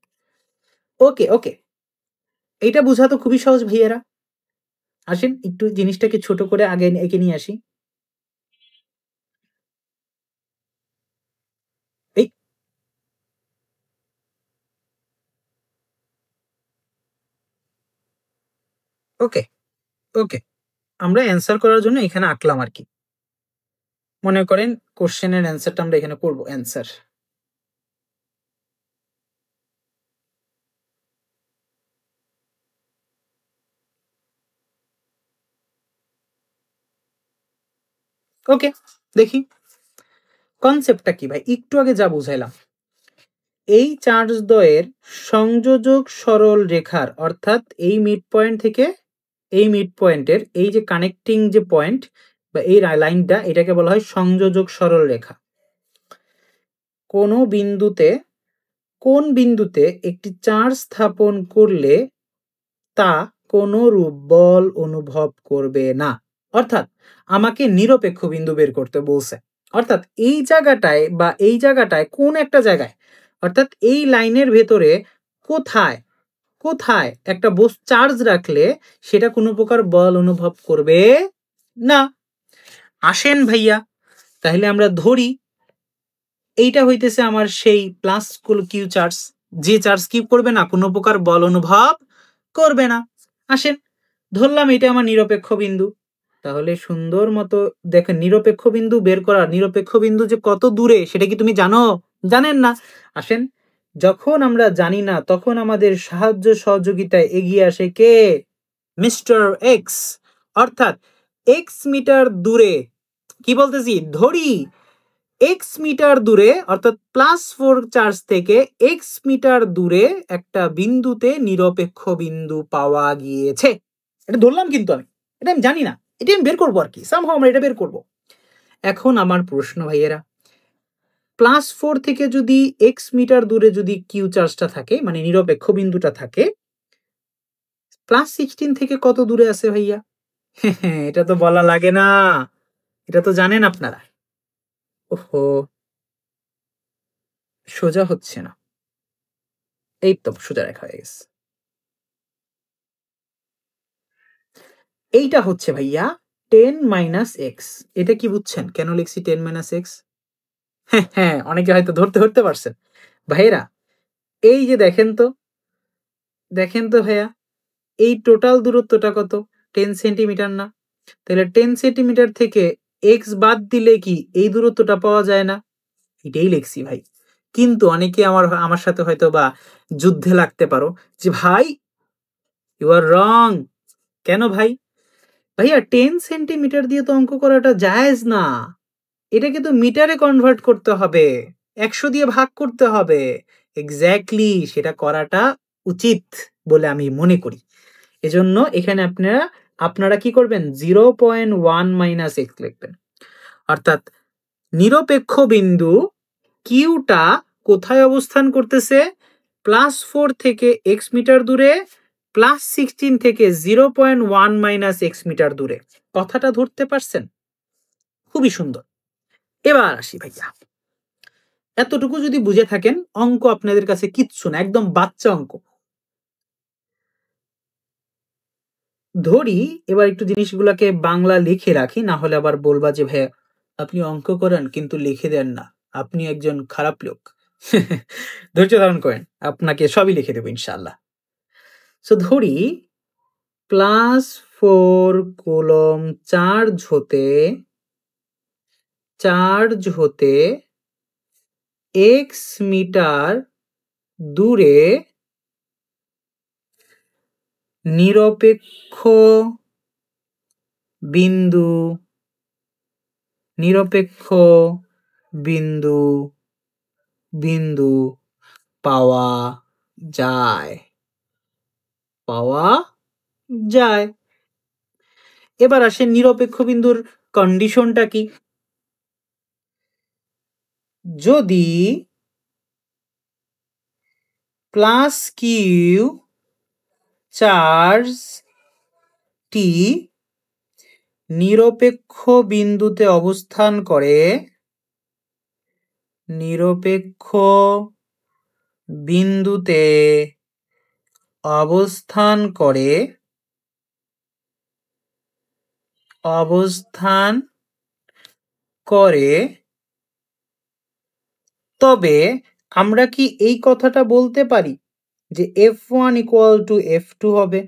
ওকে ওকে, এইটা বোঝা তো খুবই সহজ ভাইয়েরা। আসেন একটু জিনিসটাকে ছোট করে আগে এঁকে নিয়ে আসি। এই ওকে ওকে, আমরা অ্যান্সার করার জন্য এখানে আঁকলাম আর কি। মনে করেন কোশ্চেনের অ্যান্সারটা আমরা এখানে করব। অ্যান্সার ওকে, দেখি কনসেপ্টটা কি ভাই। একটু আগে যা বুঝাইলাম, এই চার্জ দ্বয়ের সংযোজক সরল রেখার, অর্থাৎ এই মিড পয়েন্ট থেকে এই মিড পয়েন্টের এই যে কানেক্টিং যে পয়েন্ট বা এই লাইনটা, এটাকে বলা হয় সংযোজক সরল রেখা। কোন বিন্দুতে, কোন বিন্দুতে একটি চার্জ স্থাপন করলে তা কোনো রূপ বল অনুভব করবে না। অর্থাৎ আমাকে নিরপেক্ষ বিন্দু বের করতে বলছে। অর্থাৎ এই জায়গাটায় বা এই জায়গাটায় কোন একটা জায়গায়, অর্থাৎ এই লাইনের ভেতরে কোথায় কোথায় একটা চার্জ রাখলে সেটা কোনো প্রকার বল অনুভব করবে না। আসেন ভাইয়া, তাহলে আমরা ধরি এইটা হইতেছে আমার সেই প্লাস কিউ চার্জ, যে চার্জ কি করবে না, কোনো প্রকার বল অনুভব করবে না। আসেন, ধরলাম এটা আমার নিরপেক্ষ বিন্দু। তাহলে সুন্দর মতো দেখেন, নিরপেক্ষ বিন্দু বের করা, নিরপেক্ষ বিন্দু যে কত দূরে সেটা কি তুমি জানো? জানেন না। আসেন, যখন আমরা জানি না তখন আমাদের সাহায্য সহযোগিতায় এগিয়ে আসে কে? Mister X. অর্থাৎ এক্স মিটার দূরে, কি বলতেছি, ধরি এক্স মিটার দূরে, অর্থাৎ +4 চার্জ থেকে এক্স মিটার দূরে একটা বিন্দুতে নিরপেক্ষ বিন্দু পাওয়া গিয়েছে। এটা ধরলাম, কিন্তু আমি এটা আমি জানি না, এটা আমি বের করবো আর কি, সামহাও আমরা এটা বের করব। এখন আমার প্রশ্ন ভাইয়েরা, +4 থেকে যদি এক্স মিটার দূরে যদি কিউ চার্জটা থাকে, মানে নিরপেক্ষ বিন্দুটা থাকে, +16 থেকে কত দূরে আছে ভাইয়া? এটা তো বলা লাগে না, এটা তো জানেন আপনারা। ওহো, সোজা হচ্ছে না। এই তো সোজা রেখা হয়ে গেছে। এইটা হচ্ছে ভাইয়া 10 - x। এটা কি বুঝছেন কেন লিখছি 10 - x? হ্যাঁ হ্যাঁ, অনেকে হয়তো ধরতে ধরতে পারছেন ভাইয়েরা। এই যে দেখেন তো, দেখেন তো ভাইয়া, এই টোটাল দূরত্বটা কত? 10 সেন্টিমিটার না? তাহলে 10 সেন্টিমিটার থেকে এক্স বাদ দিলে কি এই দূরত্বটা পাওয়া যায় না? এটাই লিখছি ভাই। কিন্তু অনেকে আমার আমার সাথে হয়তো বা যুদ্ধে লাগতে পারো যে ভাই ইউ আর রং। কেন ভাই? ভাইয়া 10 সেন্টিমিটার দিয়ে তো অঙ্ক করাটা জায়েজ না। এটাকে তো মিটারে কনভার্ট করতে হবে, 100 দিয়ে ভাগ করতে হবে। এক্স্যাক্টলি, সেটা করাটা উচিত বলে আমি মনে করি। এজন্য এখানে আপনারা আপনারা কি করবেন, 0.1 - x লিখবেন। অর্থাৎ নিরপেক্ষ বিন্দু কিউটা কোথায় অবস্থান করতেছে? +4 থেকে এক্স মিটার দূরে, +16 থেকে 0.1 - x মিটার দূরে। কথাটা ধরতে পারছেন? খুবই সুন্দর। এবার আসি ভাইয়া, এতটুকু যদি বুঝে থাকেন অঙ্ক আপনাদের কাছে কিচ্ছু না, একদম বাচ্চা অঙ্ক। ধরি এবার একটু জিনিসগুলাকে বাংলা লিখে রাখি, না হলে আবার বলবা যে ভাইয়া আপনি অঙ্ক করেন কিন্তু লিখে দেন না, আপনি একজন খারাপ লোক। ধৈর্য ধারণ করেন, আপনাকে সবই লিখে দেবো ইনশাআল্লাহ। সো ধরি +4 কুলম চার্জ হতে এক্স মিটার দূরে নিরপেক্ষ বিন্দু বিন্দু পাওয়া যায় এবার আসে নিরপেক্ষ বিন্দুর কন্ডিশনটা কি? যদি প্লাস কিউ চার্জটি নিরপেক্ষ বিন্দুতে অবস্থান করে তবে আমরা কি এই কথাটা বলতে পারি যে F1 ইকুয়াল টু F2 হবে?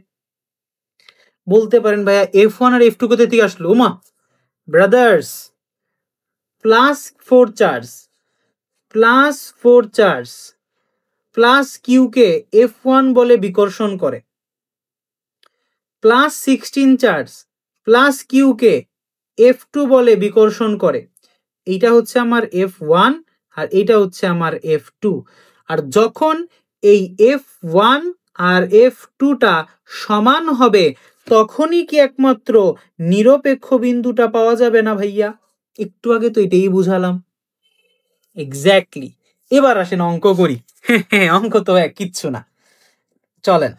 বলতে পারেন ভাইয়া F1 আর F2 কোথা থেকে আসলো? ওমা brothers, plus four charge plus কিউকে F1 বলে বিকর্ষণ করে, প্লাস 16 চার্জ প্লাস কিউকে F2 বলে বিকর্ষণ করে। এইটা হচ্ছে আমার F1 আর এইটা হচ্ছে আমার F2। আর যখন এই F1 আর F2টা সমান হবে তখনই কি একমাত্র নিরপেক্ষ বিন্দুটা পাওয়া যাবে না ভাইয়া? একটু আগে তো এটাই বুঝালাম। এক্স্যাক্টলি। এবার আসেন অঙ্ক করি। অঙ্ক তো কিচ্ছু না, চলেন।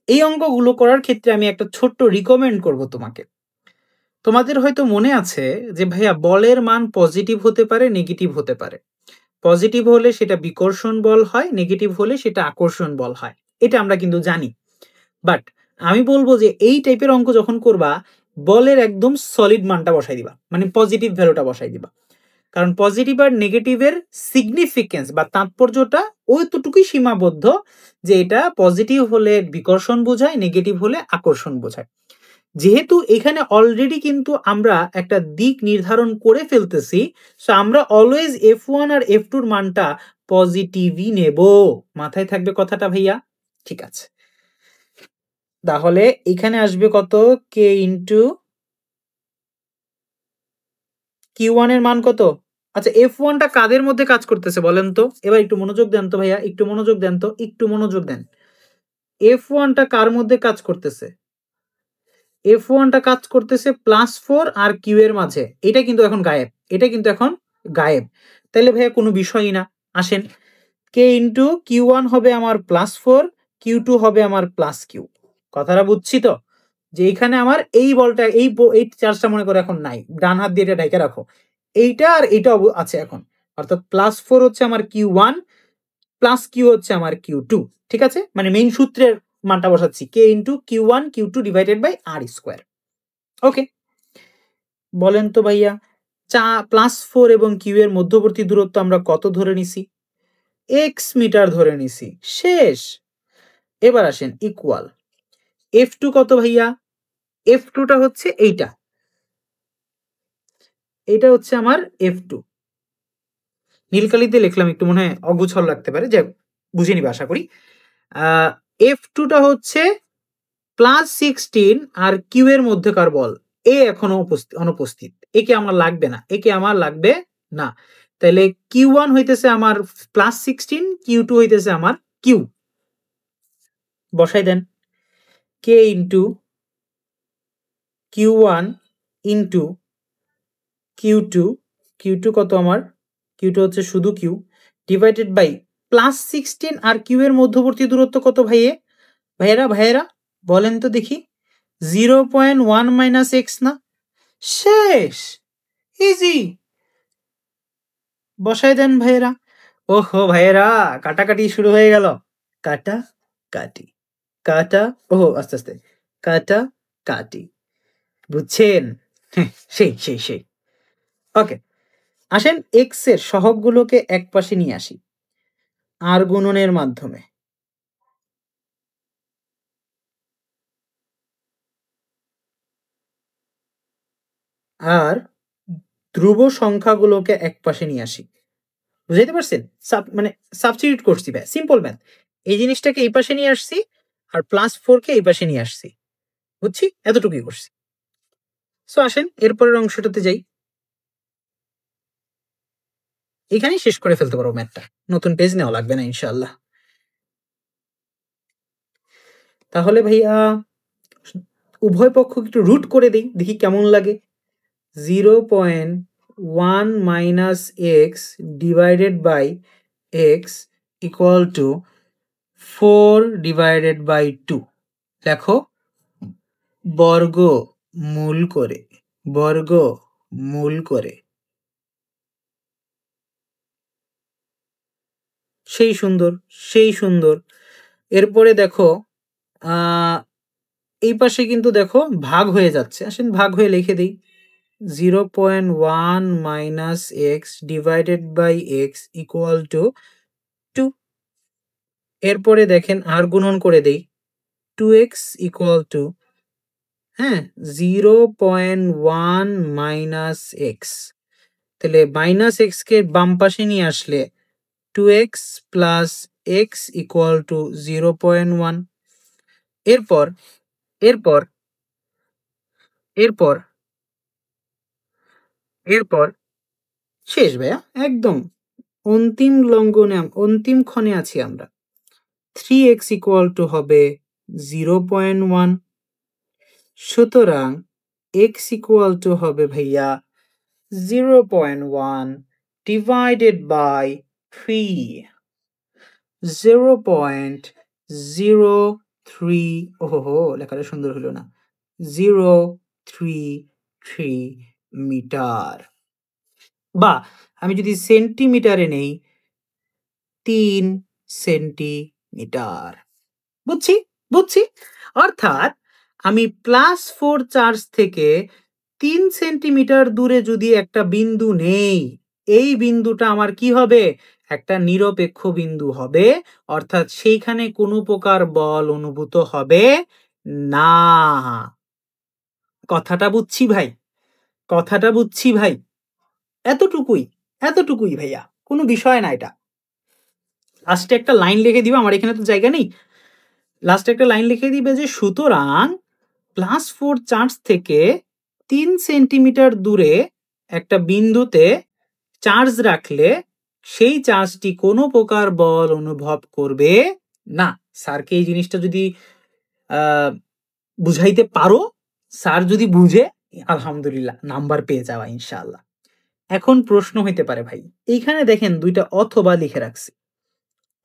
এই অঙ্কগুলো করার ক্ষেত্রে আমি একটা ছোট্ট রিকমেন্ড করব তোমাকে। তোমাদের হয়তো মনে আছে যে ভাইয়া বলের মান পজিটিভ হতে পারে, নেগেটিভ হতে পারে। পজিটিভ হলে সেটা বিকর্ষণ বল হয়, নেগেটিভ হলে সেটা আকর্ষণ বল হয়। এটা আমরা কিন্তু জানি। বাট আমি বলবো যে এই টাইপের অঙ্ক যখন করবা, বলের একদম সলিড মানটা বসাই দিবা, মানে পজিটিভ ভ্যালুটা বসাই দিবা। কারণ পজিটিভ আর নেগেটিভের সিগনিফিকেন্স বা তাৎপর্যটা ওইটুকুই সীমাবদ্ধ যে এটা পজিটিভ হলে বিকর্ষণ বোঝায়, নেগেটিভ হলে আকর্ষণ বোঝায়। যেহেতু এখানে অলরেডি কিন্তু আমরা একটা দিক নির্ধারণ করে ফেলতেছি, সো আমরা অলওয়েজ F1 আর F2 এর মানটা পজিটিভই নেব। মাথায় থাকবে কথাটা ভাইয়া? ঠিক আছে, তাহলে এখানে আসবে কত? K ইন্টু Q1 এর মান কত? আচ্ছা, F1টা কাদের মধ্যে কাজ করতেছে বলেন তো? এবার একটু মনোযোগ দেন তো ভাইয়া, একটু মনোযোগ দেন। F1টা কার মধ্যে কাজ করতেছে? F1টা কাজ করতেছে +4 আর Q এর মাঝে। এটা কিন্তু এখন গায়েব। তাহলে ভাইয়া কোনো বিষয়ই না। আসেন, K ইন্টু Q1 হবে আমার +4, Q2 হবে আমার +Q। কথাটা বুঝছি তো? যে এখানে আমার এই বলটা এই চার্জটা মনে করে এখন নাই, ডান হাত দিয়ে এটা ঢেকে রাখো। এইটা আর এইটা আছে এখন, অর্থাৎ +4 হচ্ছে আমার Q1, +Q হচ্ছে আমার Q2। ঠিক আছে, মানে মেইন সূত্রের মানটা বসাচ্ছি, K into Q1 Q2 divided by R square. Okay, বলেন তো ভাইয়া, +4 এবং Q এর মধ্যবর্তী দূরত্ব আমরা কত ধরে নিছি? x মিটার ধরে নিছি। শেষ। এবার আসেন ইকুয়াল F2 কত ভাইয়া? F2টা হচ্ছে এইটা হচ্ছে আমার F2। নীলকালিতে লিখলাম, একটু মনে হয় অগুছল লাগতে পারে, যে বুঝে নিবে আশা করি। F2টা হচ্ছে +16 আর Q এর মধ্যকার বল। এ এখনো অনুপস্থিত, একে আমার লাগবে না। তাহলে Q1 হইতেছে আমার +16, Q2 হইতেছে আমার Q। বসাই দেন, K into Q1 into Q2 কত আমার? Q2 হচ্ছে শুধু Q, ডিভাইডেড বাই +16 আর Q এর মধ্যবর্তী দূরত্ব কত ভাইয়েরা বলেন তো দেখি? 0.1 মাইনাস x না? শেষ, ইজি। বসাই দেন ভাইয়েরা। ওহো ভাইয়েরা, কাটাকাটি শুরু হয়ে গেল। কাটা, ওহো আস্তে আস্তে, কাটি, বুঝছেন? সেই। ওকে, আসেন এক্স এর সহগগুলোকে এক পাশে নিয়ে আসি আর গুণনের মাধ্যমে। আর ধ্রুব সংখ্যাগুলোকে এক পাশে নিয়ে আসি। বুঝাইতে পারছেন? মানে সাবস্টিটিউট করছি ভাই, সিম্পল ম্যাথ। এই জিনিসটাকে এই পাশে নিয়ে আসছি আর +4 কে এই পাশে নিয়ে আসছি, বুঝছি? এতটুকুই করছি। সো আসেন এরপরের অংশটাতে যাই। এখানেই শেষ করে ফেলতে পারবো ম্যাথটা, নতুন পেজ নেওয়া লাগবে না ইনশাআল্লাহ। তাহলে ভাইয়া উভয় পক্ষ একটু রুট করে দেই, দেখি কেমন লাগে। 0.1 minus x divided by x equal to 4 divided by 2। দেখো বর্গ মূল করে, বর্গ মূল করে। সেই সুন্দর, সেই সুন্দর। এরপরে দেখো এই পাশে কিন্তু দেখো ভাগ হয়ে যাচ্ছে, আসেন ভাগ হয়ে লিখে দিই। 0.1 minus x divided by x equal to 2। এরপরে দেখেন আর গুণন করে দেই, 2x ইকুয়াল টু, হ্যাঁ, 0.1 মাইনাস এক্স, তাহলে মাইনাস এক্স কে বাম পাশে নিয়ে আসলে 2x plus x equal two 0.1। এরপর এরপর এরপর এরপর শেষ ভাইয়া, একদম অন্তিম লঙ্ঘনে, অন্তিম ক্ষণে আছি আমরা। 3x ইকুয়াল টু হবে 0.1। সুতরাং x ইকুয়াল টু হবে ভাইয়া 0.1 ডিভাইডেড বাই 3, 0.03। ওহো, লেখাটা সুন্দর হলো না, 033 মিটার। বা আমি যদি সেন্টিমিটারে নেই, 3 সেন্টিমিটার। বুঝছি, বুঝছি। অর্থাৎ আমি +4 চার্জ থেকে 3 সেন্টিমিটার দূরে যদি একটা বিন্দু নেই, এই বিন্দুটা আমার কি হবে? একটা নিরপেক্ষ বিন্দু হবে, অর্থাৎ সেইখানে কোনো প্রকার বল অনুভূত হবে না। কথাটা বুঝছি ভাই, কথাটা বুঝছি ভাই। এতটুকুই, এতটুকুই ভাইয়া, কোনো বিষয় না এটা। লাস্টে একটা লাইন লিখে দিবা, আমার এখানে তো জায়গা নেই। লাস্টে একটা লাইন লিখে দিবে যে সুতরাং +4 চার্জ থেকে 3 সেন্টিমিটার দূরে একটা বিন্দুতে চার্জ রাখলে সেই চার্জটি কোনো প্রকার বল অনুভব করবে না। স্যারকে এই জিনিসটা যদি বুঝাইতে পারো, স্যার যদি বুঝে, আলহামদুলিল্লাহ, নাম্বার পেয়ে যাওয়া ইনশাআল্লাহ। এখন প্রশ্ন হইতে পারে ভাই, এইখানে দেখেন দুইটা অথবা লিখে রাখছি,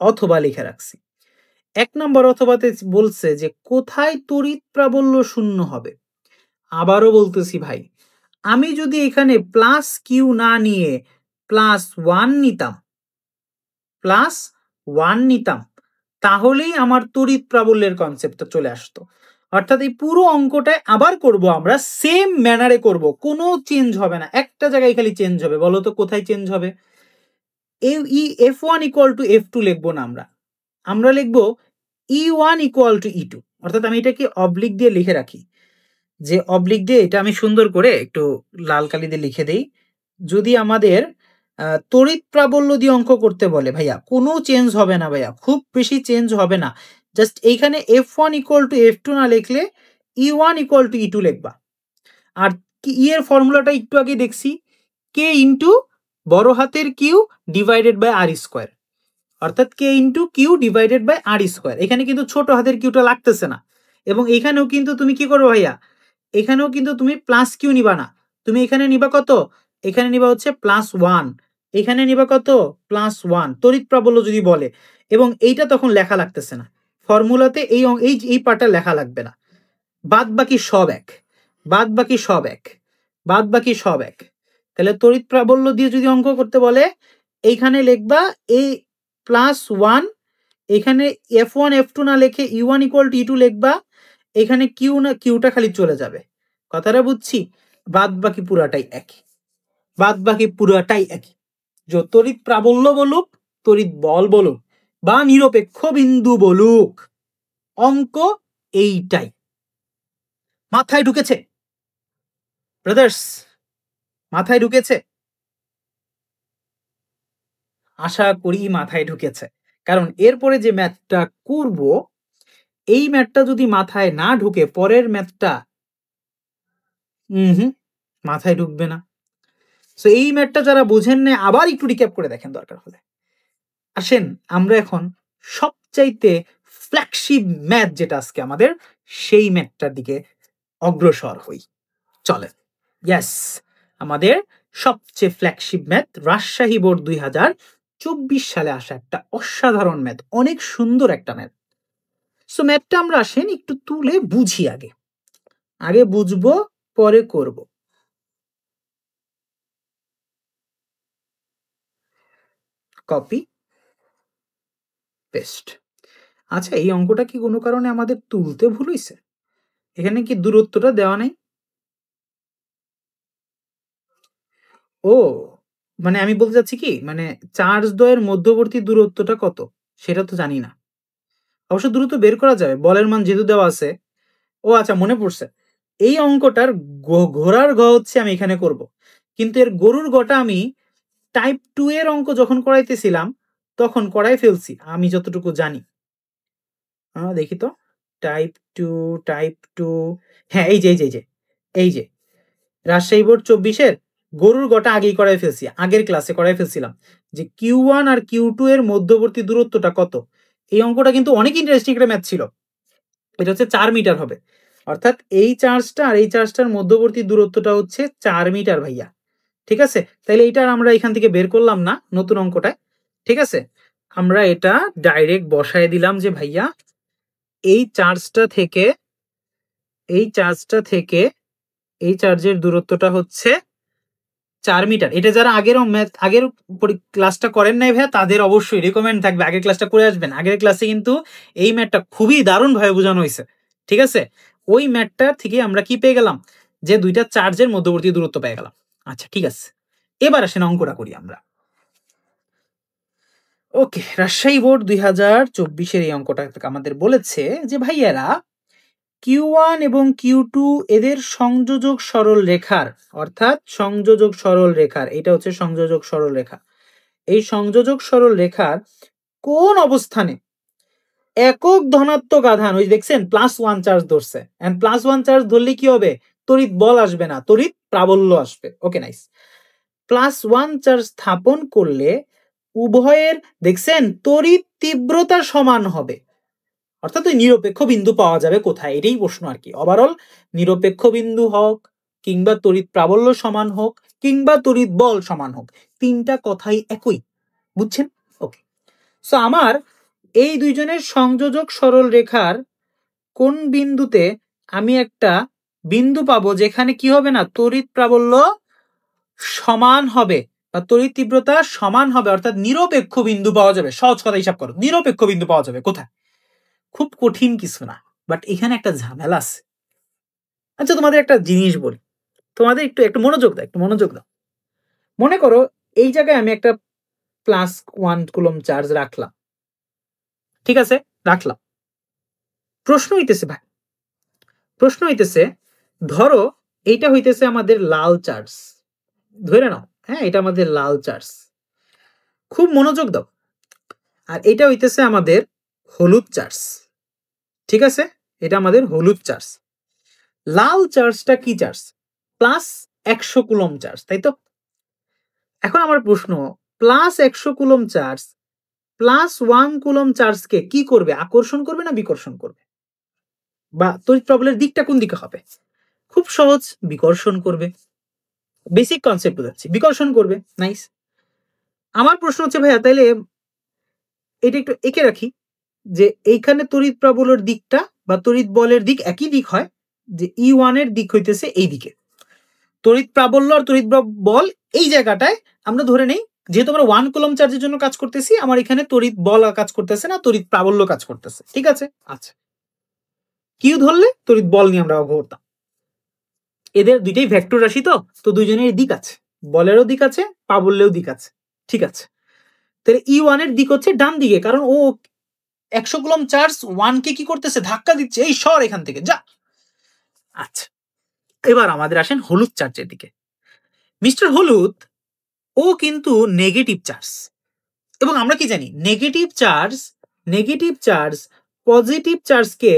অথবা লিখে রাখছি। 1 নম্বর অথবাতে বলছে যে কোথায় তড়িৎ প্রাবল্য শূন্য হবে। আবারও বলতেছি ভাই, আমি যদি এখানে প্লাস কিউ না নিয়ে +1 নিতাম, +1 নিতাম, তাহলেই আমার তড়িৎ প্রাবল্যের কনসেপ্টটা চলে আসতো। অর্থাৎ এই পুরো অঙ্কটায় আবার করব, আমরা সেম ম্যানারে করব, কোনো চেঞ্জ হবে না, একটা জায়গায় খালি চেঞ্জ হবে। বলো তো কোথায় চেঞ্জ হবে? F1 ইকুয়াল টু F2 লিখবো না, আমরা লিখবো E1 ইকুয়াল টু E2। অর্থাৎ আমি এটাকে অবলিক দিয়ে লিখে রাখি, যে অবলিক দিয়ে এটা আমি সুন্দর করে একটু লাল কালি দিয়ে লিখে দেই। যদি আমাদের তড়িৎ প্রাবল্য দিয়ে অঙ্ক করতে বলে ভাইয়া, কোনো চেঞ্জ হবে না ভাইয়া, খুব বেশি চেঞ্জ হবে না। জাস্ট এইখানে F1 ইকুয়াল টু F2 না লিখলে E1 ইকুয়াল টু E2 লিখবা। আর ই এর ফর্মুলাটা একটু আগে দেখছি, কে ইন্টু বড় হাতের Q divided by R square, অর্থাৎ K into Q divided by R square. এখানে কিন্তু ছোট হাতের কিউটা লাগতেছে না। এবং এখানেও কিন্তু তুমি কি করবে ভাইয়া, এখানেও কিন্তু তুমি প্লাস কিউ নিবা না, তুমি এখানে নিবা কত? এখানে নিবা হচ্ছে +1, এখানে নিবা কত? +1, তড়িৎ প্রাবল্য যদি বলে। এবং এইটা তখন লেখা লাগতেছে না ফর্মুলাতে, এই এই পার্টটা লেখা লাগবে না, বাদ বাকি সব এক, বাদ বাকি সব এক, বাদ বাকি সব এক। তাহলে তড়িৎ প্রাবল্য দিয়ে যদি অঙ্ক করতে বলে, এইখানে লিখবা এই +1, এখানে F1 F2 না লিখে E1 ইকুয়াল টু E2 লিখবা, এখানে কিউ না, কিউটা খালি চলে যাবে। কথাটা বুঝছি? বাদ বাকি পুরাটাই একই, বাদ বাকি পুরাটাই একই। যে তড়িৎ প্রাবল্য বলুক, তড়িৎ বল বলুক, বা নিরপেক্ষ বিন্দু বলুক, অঙ্ক এইটাই। মাথায় ঢুকেছে ব্রাদার্স? মাথায় ঢুকেছে? আশা করি মাথায় ঢুকেছে, কারণ এরপরে যে ম্যাথটা করব এই ম্যাথটা যদি মাথায় না ঢুকে পরের ম্যাথটা মাথায় ঢুকবে না। সো এই ম্যাথটা যারা বুঝেন না আবার একটু রিক্যাপ করে দেখেন দরকার হলে। আসেন আমরা এখন সবচাইতে ফ্ল্যাগশিপ ম্যাথ যেটা আজকে আমাদের, সেই ম্যাথটার দিকে অগ্রসর হই। চলেন, ইয়েস, আমাদের সবচেয়ে ফ্ল্যাগশিপ ম্যাথ রাজশাহী বোর্ড 2024 সালে আসা একটা অসাধারণ ম্যাথ, অনেক সুন্দর একটা ম্যাথ। সো ম্যাথটা আমরা আসেন একটু তুলে বুঝি, আগে বুঝবো পরে করব। Copy paste. আচ্ছা, এই অঙ্কটা কি কোনো কারণে আমাদের তুলতে ভুল হইছে? এখানে কি দূরত্বটা দেওয়া নাই? ও মানে আমি বলতে চাচ্ছি কি, মানে চার্জ দ্বয়ের মধ্যবর্তী দূরত্বটা কত সেটা তো জানি না। অবশ্য দূরত্ব বের করা যাবে, বলের মান যেহেতু দেওয়া আছে। ও আচ্ছা, মনে পড়ছে, এই অঙ্কটার ঘোড়ার ঘ হচ্ছে আমি এখানে করব, কিন্তু এর গরুর গটা আমি টাইপ 2 এর অঙ্ক যখন করাইতেছিলাম তখন করাই ফেলছি আমি যতটুকু জানি। দেখি তো, টাইপ টু, হ্যাঁ এই যে এই যে রাজশাহী বোর্ড 24-এর গরুর গটা আগেই করাই ফেলছি, আগের ক্লাসে করাই ফেলছিলাম যে Q1 আর Q2 এর মধ্যবর্তী দূরত্বটা কত। এই অঙ্কটা কিন্তু অনেক ইন্টারেস্টিং একটা ম্যাথ ছিল। এটা হচ্ছে 4 মিটার হবে, অর্থাৎ এই চার্জটা আর এই চার্জটার মধ্যবর্তী দূরত্বটা হচ্ছে 4 মিটার ভাইয়া। ঠিক আছে, তাহলে এইটা আমরা এখান থেকে বের করলাম না নতুন অঙ্কটায়। ঠিক আছে, আমরা এটা ডাইরেক্ট বসায় দিলাম যে ভাইয়া এই চার্জটা থেকে এই চার্জের দূরত্বটা হচ্ছে 4 মিটার। এটা যারা আগের ক্লাসটা করেন নাই ভাইয়া তাদের অবশ্যই রেকমেন্ড থাকবে আগের ক্লাসটা করে আসবেন। আগের ক্লাসে কিন্তু এই ম্যাথটা খুবই দারুণ ভাবে বোঝানো হয়েছে। ঠিক আছে, ওই ম্যাথটা থেকে আমরা কি পেয়ে গেলাম, যে দুইটা চার্জের মধ্যবর্তী দূরত্ব পেয়ে গেলাম। আচ্ছা ঠিক আছে, এবার আসেন অঙ্কটা করি আমরা। ওকে, রাজশাহী বোর্ড 2024-এর এই অঙ্কটা আমাদের বলেছে যে ভাইয়ারা Q1 এবং Q2 এদের সংযোজক সরল রেখার, অর্থাৎ সংযোজক সরল রেখার, এটা হচ্ছে সংযোজক সরল রেখা, এই সংযোজক সরল রেখার কোন অবস্থানে একক ধনাত্মক আধান, ওই দেখছেন +1 চার্জ ধরছে, এন্ড +1 চার্জ ধরলে কি হবে, তড়িৎ বল আসবে না, তড়িৎ প্রাবল্য আসবে। ওকে নাইস, +1 চার্জ স্থাপন করলে উভয়ের দেখছেন তড়িৎ তীব্রতা সমান হবে, অর্থাৎ ওই নিরপেক্ষ বিন্দু পাওয়া যাবে কোথায়, এটাই প্রশ্ন আর কি। ওভারঅল নিরপেক্ষ বিন্দু হোক, কিংবা তড়িৎ প্রাবল্য সমান হোক, কিংবা তড়িৎ বল সমান হোক, তিনটা কথাই একই, বুঝছেন? ওকে, সো আমার এই দুইজনের সংযোজক সরল রেখার কোন বিন্দুতে আমি একটা বিন্দু পাবো যেখানে কি হবে না, তড়িৎ প্রাবল্য সমান হবে বা তড়িৎ তীব্রতা সমান হবে, অর্থাৎ নিরপেক্ষ বিন্দু পাওয়া যাবে। সহজ কথা হিসাব করো, নিরপেক্ষ বিন্দু পাওয়া যাবে কোথায়? খুব কঠিন কিছু না, বাট এখানে একটা ঝামেলা আছে। আচ্ছা তোমাদের একটা জিনিস বলি, তোমাদের একটু একটু মনোযোগ দাও। মনে করো এই জায়গায় আমি একটা +1 কুলম চার্জ রাখলাম, ঠিক আছে, রাখলাম। প্রশ্ন হইতেছে ধরো এইটা হইতেছে আমাদের লাল চার্জ, ধরে নাও, হ্যাঁ এটা আমাদের লাল চার্জ, খুব মনোযোগ দাও। আর এটা হইতেছে আমাদের হলুদ চার্জ, ঠিক আছে, এটা আমাদের হলুদ চার্জ। লাল চার্জটা কি চার্জ? +100 কুলম চার্জ, তাই তো? এখন আমার প্রশ্ন, +100 কুলম চার্জ +1 কুলম চার্জকে কি করবে, আকর্ষণ করবে না বিকর্ষণ করবে? বা তড়িৎ প্রবাহের দিকটা কোন দিকে হবে? খুব সহজ, বিকর্ষণ করবে। বেসিক কনসেপ্ট বোঝাচ্ছি, বিকর্ষণ করবে। নাইস। আমার প্রশ্ন হচ্ছে ভাইয়া তাইলে এটা একটু এঁকে রাখি, যে এইখানে তড়িৎ প্রবাহের দিকটা বা তড়িৎ বলের দিক একই দিক হয়, যে E1 এর দিক হইতেছে এই দিকে, তড়িৎ প্রাবল্য আর তড়িৎ বল এই জায়গাটায় আমরা ধরে নেই, যেহেতু আমরা 1 কুলম চার্জের জন্য কাজ করতেছি, আমার এখানে তড়িৎ বল কাজ করতেছে না, তড়িৎ প্রাবল্য কাজ করতেছে, ঠিক আছে। আচ্ছা, কিউ ধরলে তড়িৎ বল নিয়ে আমরা করতাম, এদের দুইটাই ভেক্টর রাশি, তো দুইজনের দিক আছে, বলেরও দিক আছে, প্রাবল্যেও দিক আছে, ঠিক আছে। তাহলে E1 এর দিক হচ্ছে ডান দিকে, কারণ ও 100 কুলম চার্জ 1 কে কি করতেছে, ধাক্কা দিচ্ছে, এই সর এখান থেকে যা। আচ্ছা, এবার আমাদের আসেন হলুদ চার্জের দিকে। মিস্টার হলুদ ও কিন্তু নেগেটিভ চার্জ, এবং আমরা কি জানি, নেগেটিভ চার্জ পজিটিভ চার্জকে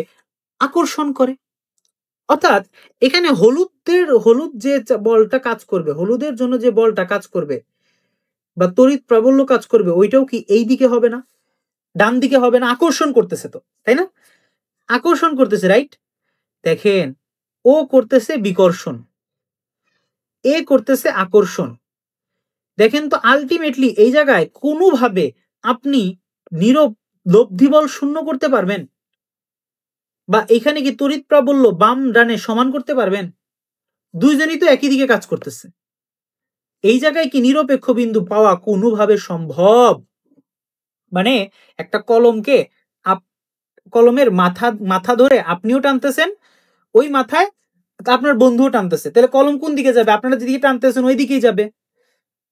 আকর্ষণ করে। অর্থাৎ এখানে হলুদ যে বলটা কাজ করবে, হলুদের জন্য যে বলটা কাজ করবে বা তড়িৎ প্রাবল্য কাজ করবে, ওইটাও কি এই দিকে হবে না, ডান দিকে হবে না? আকর্ষণ করতেছে তো, তাই না? আকর্ষণ করতেছে, রাইট? দেখেন, ও করতেছে বিকর্ষণ, এ করতেছে আকর্ষণ। দেখেন তো আলটিমেটলি এই জায়গায় কোনোভাবে আপনি নীরব লব্ধি বল শূন্য করতে পারবেন? বা এখানে কি তড়িৎ প্রাবল্য বাম ডানে সমান করতে পারবেন? দুইজনই তো একই দিকে কাজ করতেছে। এই জায়গায় কি নিরপেক্ষ বিন্দু পাওয়া কোনোভাবে সম্ভব? মানে একটা কলমকে কলমের মাথা ধরে আপনিও টানতেছেন, ওই মাথায় আপনার বন্ধুও টানতেছে, তাহলে কলম কোন দিকে যাবে? আপনারা যেদিকে টানতেছেন ওই দিকেই যাবে।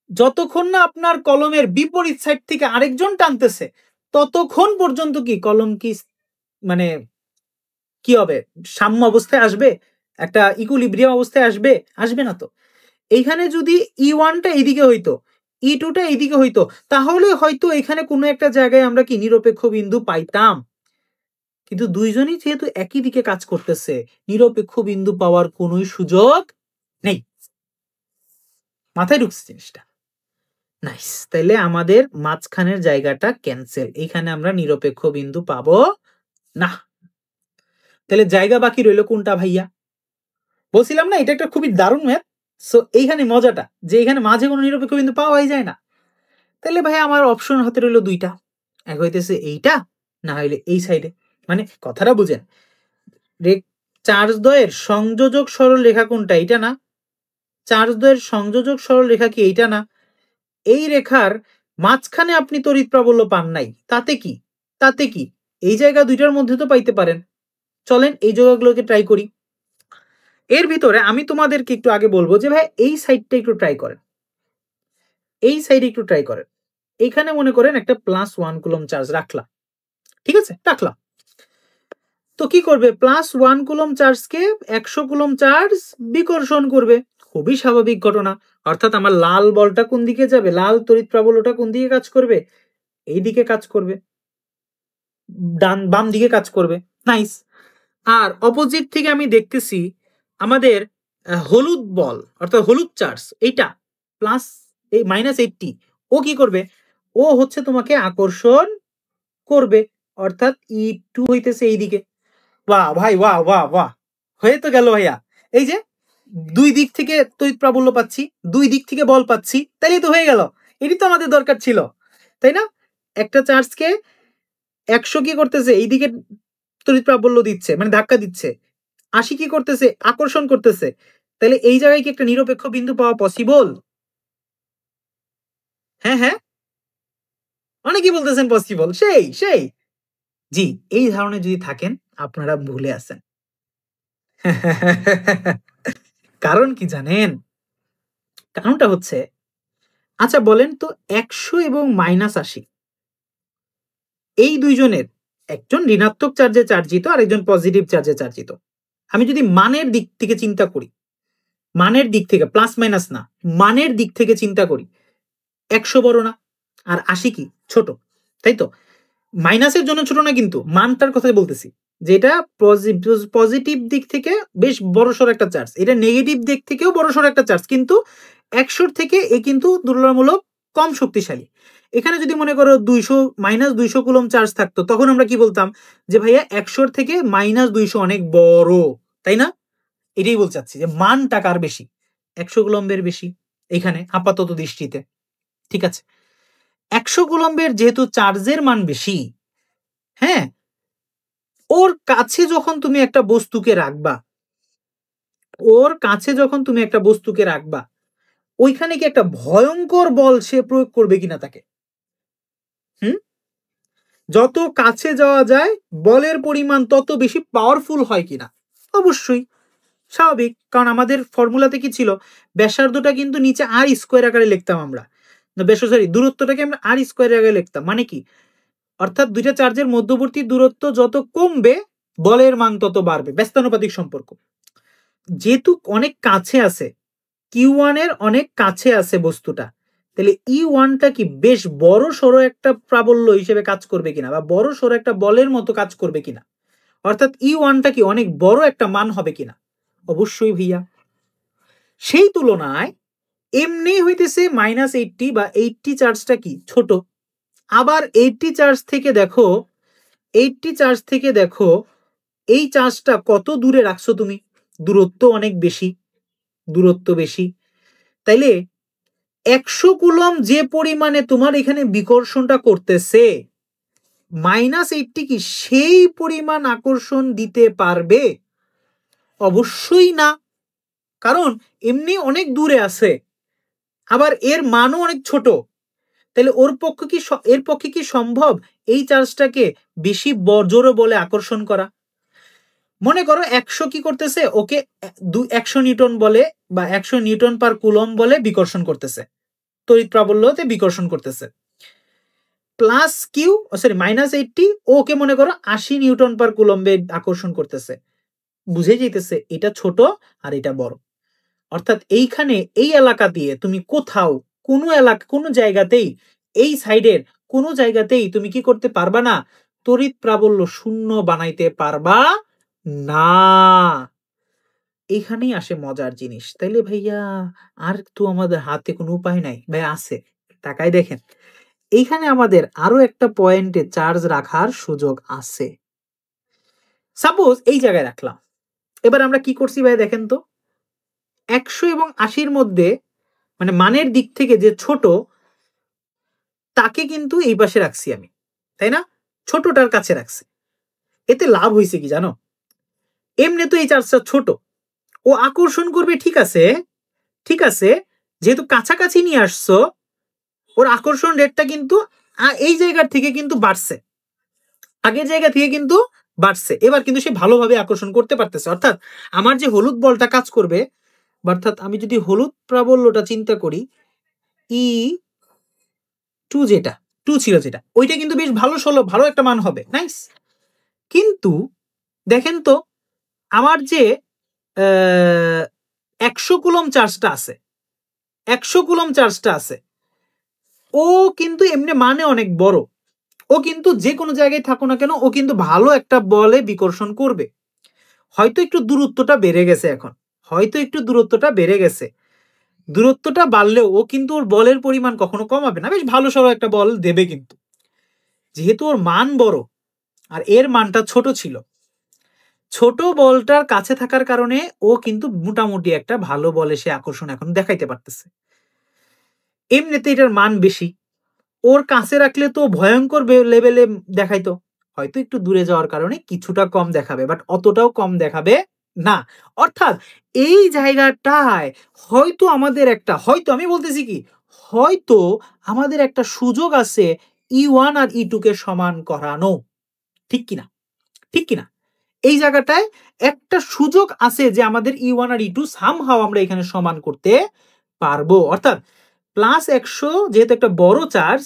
যতক্ষণ না আপনার কলমের বিপরীত সাইড থেকে আরেকজন টানতেছে, ততক্ষণ পর্যন্ত কি কলম কি মানে কি হবে? সাম্য অবস্থায় আসবে? একটা ইকুইলিব্রিয়াম অবস্থায় আসবে? আসবে না তো। এইখানে যদি E1টা এইদিকে হইতো, E2টা এইদিকে হইতো, তাহলে হয়তো এখানে কোনো একটা জায়গায় আমরা কি নিরপেক্ষ বিন্দু পাইতাম। কিন্তু দুইজনই যেহেতু একই দিকে কাজ করতেছে, নিরপেক্ষ বিন্দু পাওয়ার কোনো সুযোগ নেই। মাথায় ঢুকছে জিনিসটা? নাইস। তাইলে আমাদের মাঝখানের জায়গাটা ক্যান্সেল, এইখানে আমরা নিরপেক্ষ বিন্দু পাবো না। তাহলে জায়গা বাকি রইল কোনটা ভাইয়া? বলছিলাম না এটা একটা খুবই দারুণ ম্যাথ। সো এইখানে মজাটা যে এখানে মাঝে কোনো নিরপেক্ষ বিন্দু পাওয়াই যায় না। তাহলে ভাই আমার অপশন হাতে রইল দুইটা, এক হইতেছে এইটা, না হইলে এই সাইডে। মানে কথাটা বুঝেন, চার্জ দ্বয়ের সংযোজক সরল রেখা কোনটা? এইটা না? চার্জ দ্বয়ের সংযোজক সরল রেখা কি এইটা না? এই রেখার মাঝখানে আপনি তড়িৎ প্রাবল্য পান নাই, তাতে কি? তাতে কি এই জায়গা দুইটার মধ্যে তো পাইতে পারেন। চলেন এই জায়গাগুলোকে ট্রাই করি। এর ভিতরে আমি তোমাদেরকে একটু আগে বলবো যে ভাই এই সাইডটা একটু ট্রাই করেন, এই সাইডে একটু ট্রাই করেন। এইখানে মনে করেন একটা +1 কুলম্ব চার্জ রাখলাম, ঠিক আছে? রাখলাম তো কি করবে? +1 কুলম্ব চার্জকে 100 কুলম্ব চার্জ বিকর্ষণ করবে। খুবই স্বাভাবিক ঘটনা। অর্থাৎ আমার লাল বলটা কোন দিকে যাবে? লাল তড়িৎ প্রাবল্যটা কোন দিকে কাজ করবে? এই দিকে কাজ করবে, বাম দিকে কাজ করবে। নাইস। আর অপোজিট থেকে আমি দেখতেছি আমাদের হলুদ বল অর্থাৎ হলুদ চার্জ এইটা প্লাস এই -80, ও কি করবে? ও হচ্ছে তোমাকে আকর্ষণ করবে, অর্থাৎ E2 হইতেছে এইদিকে। বাহ ভাই, বাহ বাহ বাহ, হয়ে তো গেল ভাইয়া। এই যে দুই দিক থেকে তড়িৎ প্রাবল্য পাচ্ছি, দুই দিক থেকে বল পাচ্ছি, তাইলেই তো হয়ে গেল। এটি তো আমাদের দরকার ছিল, তাই না? একটা চার্জকে 100 কি করতেছে? এইদিকে তড়িৎ প্রাবল্য দিচ্ছে, মানে ধাক্কা দিচ্ছে। 80 কি করতেছে? আকর্ষণ করতেছে। তাহলে এই জায়গায় কি একটা নিরপেক্ষ বিন্দু পাওয়া পসিবল? হ্যাঁ হ্যাঁ, অনেকেই বলতেছেন পসিবল। সেই সেই জি, এই ধারণা যদি থাকেন আপনারা ভুলে আছেন। কারণ কি জানেন? কারণটা হচ্ছে, আচ্ছা বলেন তো 100 এবং -80 এই দুইজনের একজন ঋণাত্মক চার্জে চার্জিত আর একজন পজিটিভ চার্জে চার্জিত। আমি যদি মানের দিক থেকে চিন্তা করি, মানের দিক থেকে, প্লাস মাইনাস না, মানের দিক থেকে চিন্তা করি, 100 বড় না আর 80 কি ছোট, তাই তো? মাইনাসের জন্য ছোট না, কিন্তু মানটার কথা বলতেছি, যেটা পজিটিভ দিক থেকে বেশ বড়সড় একটা চার্জ, এটা নেগেটিভ দিক থেকেও বড়সড় একটা চার্জ, কিন্তু 100 থেকে এ কিন্তু তুলনামূলক কম শক্তিশালী। এখানে যদি মনে করো 200 -200 কুলম্ব চার্জ থাকতো, তখন আমরা কি বলতাম? যে ভাইয়া 100 থেকে -200 অনেক বড়, তাই না? এটাই বলতে চাচ্ছি যে মানটা কার বেশি? 100 কুলম্বের বেশি এখানে আপাতত দৃষ্টিতে, ঠিক আছে? 100 কুলম্বের যেহেতু চার্জের মান বেশি, হ্যাঁ, ওর কাছে যখন তুমি একটা বস্তুকে রাখবা, ওর কাছে যখন তুমি একটা বস্তুকে রাখবা, ওইখানে কি একটা ভয়ঙ্কর বল সে প্রয়োগ করবে কিনা তাকে? হুম, যত কাছে যাওয়া যায় বলের পরিমাণ তত বেশি পাওয়ারফুল হয় কিনা? অবশ্যই স্বাভাবিক, কারণ আমাদের ফর্মুলাতে কি ছিল? ব্যাসার্ধটা কিন্তু নিচে আর স্কোয়ার আকারে লিখতাম আমরা, সরি, দূরত্বটাকে আমরা আর স্কোয়ার আকারে লিখতাম। মানে কি? অর্থাৎ দুইটা চার্জের মধ্যবর্তী দূরত্ব যত কমবে বলের মান তত বাড়বে, ব্যস্তানুপাতিক সম্পর্ক। যেহেতু অনেক কাছে আছে, Q1 এর অনেক কাছে আছে বস্তুটা, তাহলে E1টা কি বেশ বড় সড়ো একটা প্রাবল্য হিসেবে কাজ করবে কিনা বা বড় সড়ো একটা বলের মতো কাজ করবে কিনা, অর্থাৎ E1টা কি অনেক বড় একটা মান হবে কিনা? অবশ্যই ভাইয়া। সেই তুলনায় এমনি হইতেছে -80 বা 80 চার্জটা কি ছোট। আবার 80 চার্জ থেকে দেখো, 80 চার্জ থেকে দেখো এই চার্জটা কত দূরে রাখছো তুমি, দূরত্ব অনেক বেশি, দূরত্ব বেশি। তাইলে 100 কুলম যে পরিমাণে তোমার এখানে বিকর্ষণটা করতেছে, -80 কি সেই পরিমাণ আকর্ষণ দিতে পারবে? অবশ্যই না, কারণ এমনি অনেক দূরে আছে, আবার এর মানও অনেক ছোট। তাহলে এর পক্ষে কি সম্ভব এই চার্জটাকে বেশি জোরে বলে আকর্ষণ করা? মনে করো 100 কি করতেছে, ওকে 100 নিউটন বলে বা 100 নিউটন পার কুলম বলে বিকর্ষণ করতেছে, তড়িৎ প্রাবল্যতে বিকর্ষণ করতেছে। প্লাস কিউ সরি -80 ওকে মনে করো 80 নিউটন পার কুলম্বে আকর্ষণ করতেছে। বুঝে যেতেছে এটা ছোট আর এটা বড়। অর্থাৎ এইখানে এই এলাকা দিয়ে তুমি কোথাও কোনো জায়গাতেই এই সাইডের কোনো জায়গাতেই তুমি কি করতে পারবা না, তড়িৎ প্রাবল্য শূন্য বানাইতে পারবা না। এখানেই আসে মজার জিনিস। তাইলে ভাইয়া আর তো আমাদের হাতে কোনো উপায় নাই ভাই, আছে, তাকাই দেখেন এইখানে আমাদের আরো একটা পয়েন্টে চার্জ রাখার সুযোগ আছে। সাপোজ এই জায়গায় রাখলাম, এবার আমরা কি করছি ভাই দেখেন তো, 100 এবং 80-র মধ্যে মানে মানের দিক থেকে যে ছোট তাকে কিন্তু এই পাশে রাখছি আমি, তাই না? ছোটটার কাছে রাখছি। এতে লাভ হয়েছে কি জানো? এমনি তো এই চার্জটা ছোট, ও আকর্ষণ করবে, ঠিক আছে, ঠিক আছে, যেহেতু কাছাকাছি নিয়ে আসছো ওর আকর্ষণ রেটটা কিন্তু এই জায়গার থেকে কিন্তু বাড়ছে, আগের জায়গা থেকে কিন্তু বাড়ছে। এবার কিন্তু সে ভালোভাবে আকর্ষণ করতে পারতেছে। অর্থাৎ আমার যে হলুদ বলটা কাজ করবে, অর্থাৎ আমি যদি হলুদ প্রাবল্যটা চিন্তা করি, E2 যেটা 2 ছিল যেটা, ওইটা কিন্তু বেশ ভালো একটা মান হবে, নাইস। কিন্তু দেখেন তো আমার যে 100 কুলম চার্জটা আছে, 100 কুলম চার্জটা আছে, ও কিন্তু এমনি মানে অনেক বড়, ও কিন্তু যে কোনো জায়গায় থাকো না কেন ও কিন্তু ভালো একটা বলে বিকর্ষণ করবে। হয়তো একটু দূরত্বটা বেড়ে গেছে, এখন হয়তো একটু দূরত্বটা বেড়ে গেছে, দূরত্বটা বাড়লেও ও কিন্তু ওর বলের পরিমাণ কখনো কমাবে না, বেশ ভালো সড়ো একটা বল দেবে। কিন্তু যেহেতু ওর মান বড় আর এর মানটা ছোট ছিল, ছোট বলটার কাছে থাকার কারণে ও কিন্তু মোটামুটি একটা ভালো বলে সে আকর্ষণ এখন দেখাইতে পারতেছে। এমনিতে এটার মান বেশি, ওর কাছে রাখলে তো ভয়ঙ্কর লেভেলে দেখাইতো, হয়তো একটু দূরে যাওয়ার কারণে কিছুটা কম দেখাবে, বাট অতটাও কম দেখাবে না। অর্থাৎ এই জায়গাটায় হয়তো আমাদের একটা, হয়তো আমি বলতেছি কি, হয়তো আমাদের একটা সুযোগ আছে E1 আর E2 কে সমান করানো, ঠিক কিনা? ঠিক কিনা? এই জায়গাটায় একটা সুযোগ আছে যে আমাদের E1 আর E2 সামহাও আমরা এখানে সমান করতে পারবো। অর্থাৎ +100 যেহেতু একটা বড় চার্জ,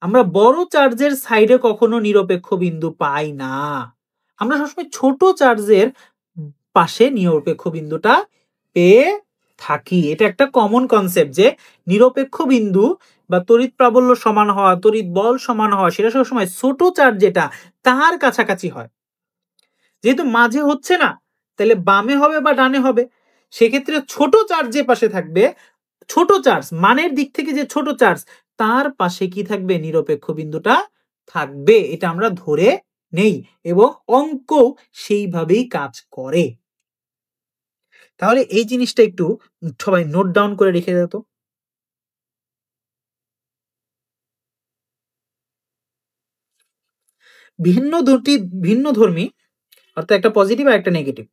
আমরা বড় চার্জের সাইডে কখনো নিরপেক্ষ বিন্দু পাই না, আমরা সবসময় ছোট চার্জের পাশে নিরপেক্ষ বিন্দুটা পেয়ে থাকি। এটা একটা কমন কনসেপ্ট যে নিরপেক্ষ বিন্দু বা তড়িৎ প্রাবল্য সমান হওয়া, তড়িৎ বল সমান হওয়া, সেটা সবসময় ছোট চার্জ যেটা তার কাছাকাছি হয়। যেহেতু মাঝে হচ্ছে না, তাহলে বামে হবে বা ডানে হবে, সেক্ষেত্রে ছোট চার্জ যে পাশে থাকবে, ছোট চার্জ মানের দিক থেকে যে ছোট চার্জ তার পাশে কি থাকবে, নিরপেক্ষ বিন্দুটা থাকবে। এটা আমরা ধরে নেই এবং অঙ্ক সেইভাবেই কাজ করে। তাহলে এই জিনিসটা একটু সবাই নোট ডাউন করে রেখে যেত। দুটি ভিন্ন ধর্মী, অর্থাৎ একটা পজিটিভ আর একটা নেগেটিভ,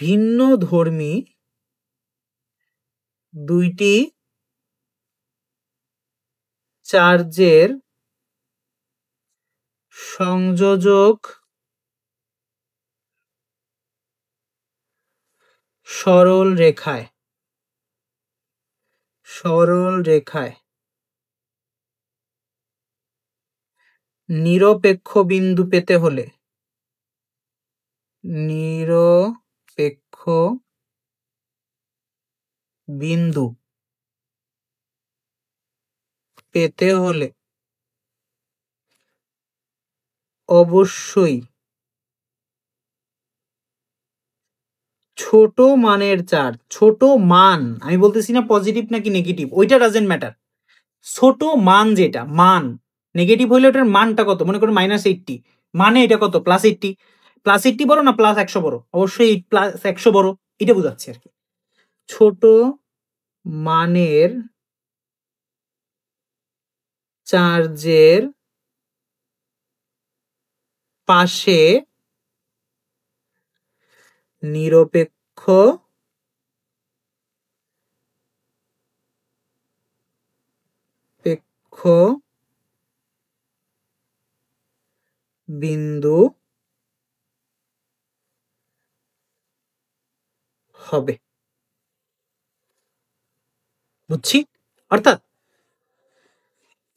ভিন্ন ধর্মী দুইটি চার্জের সংযোজক সরল রেখায় নিরপেক্ষ বিন্দু পেতে হলে নিরপেক্ষ বিন্দু পেতে হলে অবশ্যই ছোট মানের চার্জ, ছোট মান, আমি বলতেছি না পজিটিভ নাকি নেগেটিভ, ওইটা ডাজেন্ট ম্যাটার, ছোট মান যেটা মান, নেগেটিভ হইলে ওটার মানটা কত, মনে করো -80, মানে এটা কত +80, +80 বড় না +100 বড়, অবশ্যই +100 বড়, এটা বোঝাচ্ছি আর কি। ছোট মানের চার্জের পাশে নিরপেক্ষ বিন্দু হবে, বুঝছি? অর্থাৎ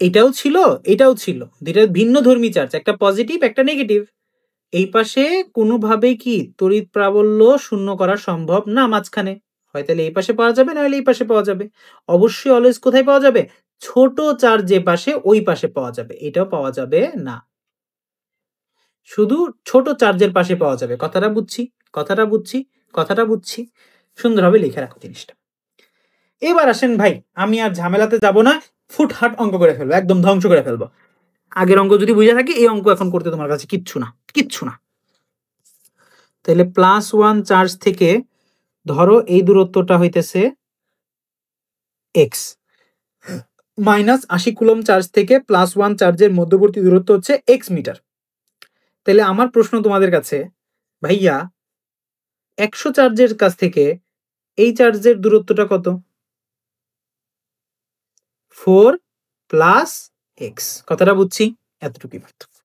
এটাও ছিল এটাও ছিল, দুইটা ভিন্ন ধর্মী চার্জ, একটা পজিটিভ একটা নেগেটিভ, এই পাশে কোনোভাবেই কি তড়িৎ প্রাবল্য শূন্য করা সম্ভব না মাঝখানে, হয় তাহলে এই পাশে পাওয়া যাবে, নাহলে এই পাশে পাওয়া যাবে, অবশ্যই অলওয়েজ কোথায় পাওয়া যাবে, ছোট চার্জ যে পাশে ওই পাশে পাওয়া যাবে, এটাও পাওয়া যাবে না, শুধু ছোট চার্জের পাশে পাওয়া যাবে। কথাটা বুঝছি, কথাটা বুঝছি, কথাটা বুঝছি, সুন্দরভাবে লিখে রাখো জিনিসটা। এবার আসেন ভাই, আমি আর ঝামেলাতে যাব না, ফুটহাট অঙ্ক করে ফেলবো, একদম ধ্বংস করে ফেলবো। আগের অঙ্ক যদি বুঝে থাকি, এই অঙ্ক এখন করতে তোমার কাছে কিচ্ছু না, কিচ্ছু না। তাহলে +1 চার্জ থেকে ধরো এই দূরত্বটা হইতেছে x, -80 কুলম চার্জ থেকে +1 চার্জের মধ্যবর্তী দূরত্ব হচ্ছে x মিটার। তাহলে আমার প্রশ্ন তোমাদের কাছে, ভাইয়া 100 চার্জের কাছ থেকে এই চার্জের দূরত্বটা কত? 4 + x, কথাটা বুঝছি, এতটুকুই পার্থক্য।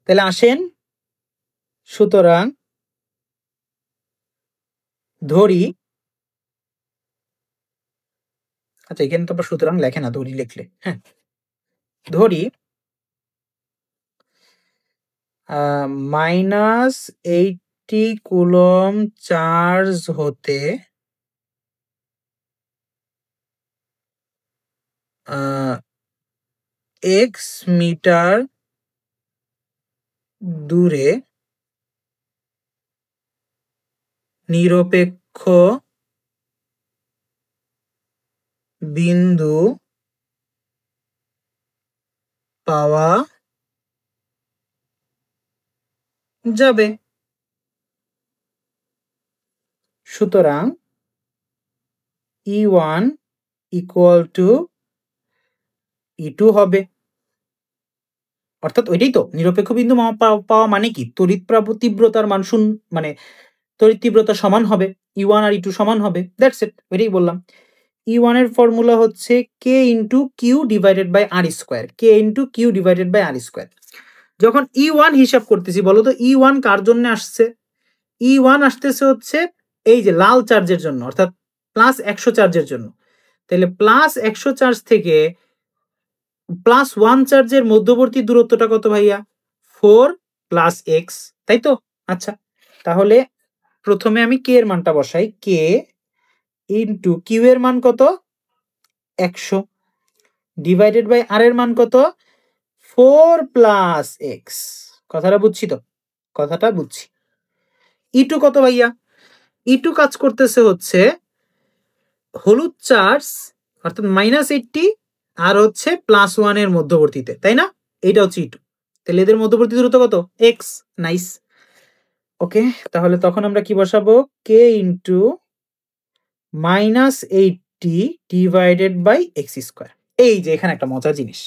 তাহলে আসেন, সুতরাং ধরি, আচ্ছা এখানে তো আবার সুতরাং লেখে না, ধরি লিখলে, হ্যাঁ, ধরি -80 কুলম চার্জ হতে x মিটার দূরে নিরপেক্ষ বিন্দু পাওয়া যাবে। সুতরাং E1 = E2 হবে, অর্থাৎ ওইটাই তো নিরপেক্ষ বিন্দু পাওয়া মানে কি, তড়িৎ তীব্রতার মান শূন্য, মানে তড়িৎ তীব্রতা সমান হবে, E1 আর E2 সমান হবে, দ্যাটস ইট, ওইটাই বললাম। E1 এর ফর্মুলা হচ্ছে k × q / r², k × q / r²। যখন E1 হিসাব করতেছি, বলো তো E1 কার জন্য আসছে? E1 আসতেছে হচ্ছে এই যে লাল চার্জের জন্য, অর্থাৎ +100 চার্জের জন্য। তাহলে +100 চার্জ থেকে +1 চার্জের মধ্যবর্তী দূরত্বটা কত ভাইয়া? 4 + x, তাই তো? আচ্ছা, তাহলে প্রথমে আমি k এর মানটা বসাই, k × q এর মান কত? 100 / r এর মান কত? 4 + x, কথাটা বুঝছি তো? কথাটা বুঝছি। E2 কত ভাইয়া? E2 কাজ করতেছে হচ্ছে হলুদ চার্জ, অর্থাৎ -80 আর হচ্ছে +1 এর মধ্যবর্তীতে, তাই না? এইটা হচ্ছে E2। তাহলে এদের মধ্যবর্তী দূরত্ব কত? x, nice. ওকে, তাহলে তখন আমরা কি বসাবো? k × -80 / x²। এই যে এখানে একটা মজার জিনিস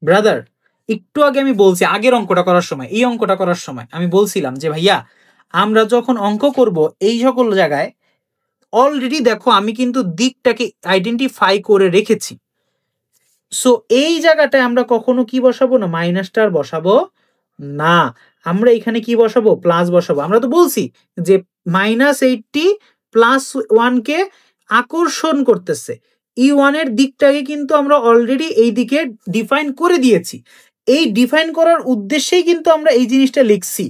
ব্রাদার, একটু আগে আমি বলছি, আগের অঙ্কটা করার সময়, এই অঙ্কটা করার সময় আমি বলছিলাম যে ভাইয়া আমরা যখন অঙ্ক করব এই সকল জায়গায় অলরেডি দেখো আমি কিন্তু দিকটাকে আইডেন্টিফাই করে রেখেছি। সো এই জায়গাটায় আমরা কখনো কি বসাবো না, মাইনাসটার বসাবো না, আমরা এখানে কি বসাবো? প্লাস বসাবো। আমরা তো বলছি যে -80 +1 কে আকর্ষণ করতেছে, E1 এর দিকটাকে কিন্তু আমরা অলরেডি এই দিকে ডিফাইন করে দিয়েছি, এই ডিফাইন করার উদ্দেশ্যেই কিন্তু আমরা এই জিনিসটা লিখছি।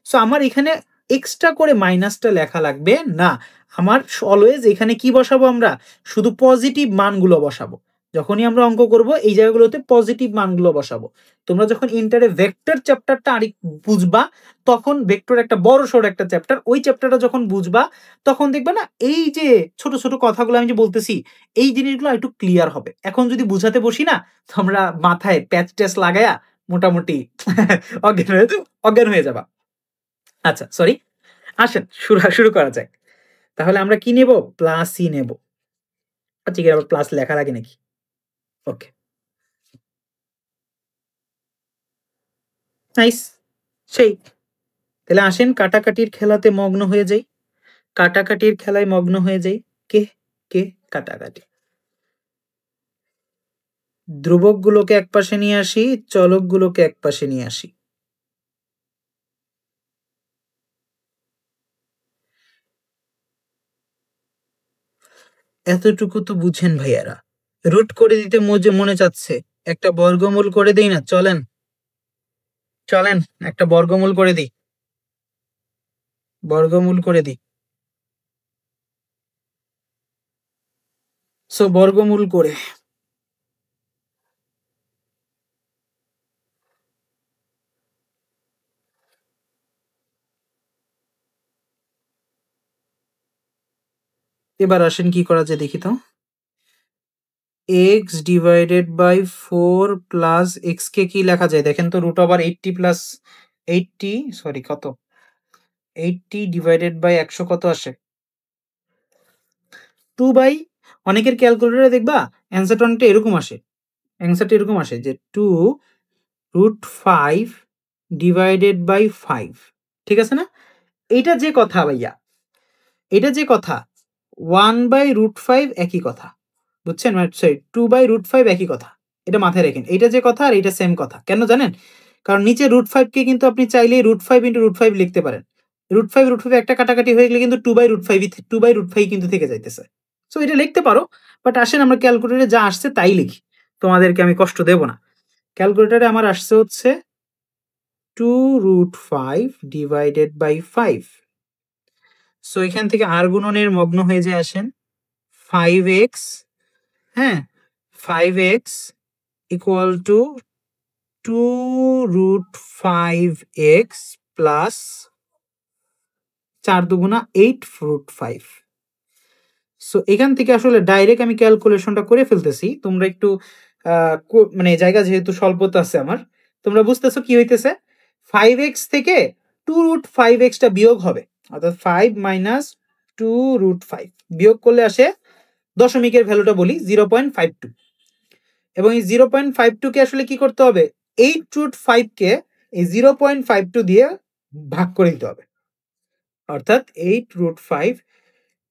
সো আমার এখানে এক্সট্রা করে মাইনাসটা লেখা লাগবে না, আমার অলওয়েজ এখানে কি বসাবো, আমরা শুধু পজিটিভ মানগুলো বসাবো। যখনই আমরা অঙ্ক করব এই জায়গাগুলোতে পজিটিভ মানগুলো বসাবো। তোমরা যখন ইন্টারে ভেক্টর চ্যাপ্টারটা আরেক বুঝবা, তখন ভেক্টর একটা বড় সড় একটা চ্যাপ্টার, ওই চ্যাপ্টারটা যখন বুঝবা তখন দেখবে না এই যে ছোট ছোট কথাগুলো আমি যে বলতেছি এই জিনিসগুলো একটু ক্লিয়ার হবে। এখন যদি বুঝাতে বসি না, তোমরা মাথায় প্যাচ ট্যাচ লাগায়া মোটামুটি অজ্ঞান হয়ে যাবা। আচ্ছা সরি, আসেন শুরু করা যায়। তাহলে আমরা কি নেব, প্লাসই নেব। আচ্ছা কি আবার প্লাস লেখা লাগে নাকি? ওকে, নাইস। সেই, তাহলে আসেন কাটাকাটির খেলাতে মগ্ন হয়ে যাই, কাটাকাটির খেলায় মগ্ন হয়ে যাই। কে কে কাটাকাটি। ধ্রুবকগুলোকে একপাশে নিয়ে আসি, চলকগুলোকে একপাশে নিয়ে আসি। এতটুকু তো বুঝেন ভাইয়ারা। রুট করে দিতে মনে চাচ্ছে, একটা বর্গমূল করে দেই না? চলেন চলেন একটা বর্গমূল করে দিই, বর্গমূল করে দিই। সো বর্গমূল করে এবার আসেন কি করা যায় দেখি তো। x divided by 4 plus X কে কি লেখা যায় দেখেন তো। রুট ওভার 80 প্লাস 80, সরি কত, 80 ডিভাইডেড বাই 100 কত আসে? 2 বাই, অনেকের ক্যালকুলেটরে দেখবা অ্যান্সারটা অনেকটা এরকম আসে, অ্যান্সারটা এরকম আসে যে 2 রুট 5 ডিভাইডেড বাই 5। ঠিক আছে না? এটা যে কথা ভাইয়া, এটা যে কথা 1 বাই রুট 5 একই কথা, বুঝছেন? মানে সরি 2 বাই রুট 5 একই কথা, এটা মাথায় রাখেন। এটা যে কথা আর এটা সেম কথা, কেন জানেন? কারণ নিচে রুট 5 কে কিন্তু আপনি চাইলেই রুট 5 ইন্টু রুট 5 লিখতে পারেন। রুট 5 একটা কাটাকাটি হয়ে গেলে কিন্তু 2 বাই রুট 5 কিন্তু থেকে যাইতেছে। সো এটা লিখতে পারো, বাট আসেন আমরা ক্যালকুলেটরে যা আসছে তাই লিখি, তোমাদেরকে আমি কষ্ট দেব না। ক্যালকুলেটরে আমার আসছে হচ্ছে 2 রুট 5 ডিভাইডেড বাই 5। সো এখান থেকে আর গুণনের মগ্ন হয়ে যায়, আসেন 5x, হ্যাঁ 5x equal to 2 root 5x plus 4 দুগুণা 8 রুট 5। সো এখান থেকে আসলে ডাইরেক্ট আমি ক্যালকুলেশনটা করে ফেলতেছি, তোমরা একটু মানে জায়গা যেহেতু স্বল্পতা আছে আমার, তোমরা বুঝতেছো কি হইতেছে। 5x থেকে 2 রুট 5xটা বিয়োগ হবে, অর্থাৎ 5 মাইনাস 2 রুট 5 বিয়োগ করলে আসে দশমিকের ভ্যালুটা বলি 0.52, এবং এই 0.52 কে আসলে কি করতে হবে, 8 রুট 5 কে এই 0.52 দিয়ে ভাগ করে দিতে হবে, অর্থাৎ 8 রুট 5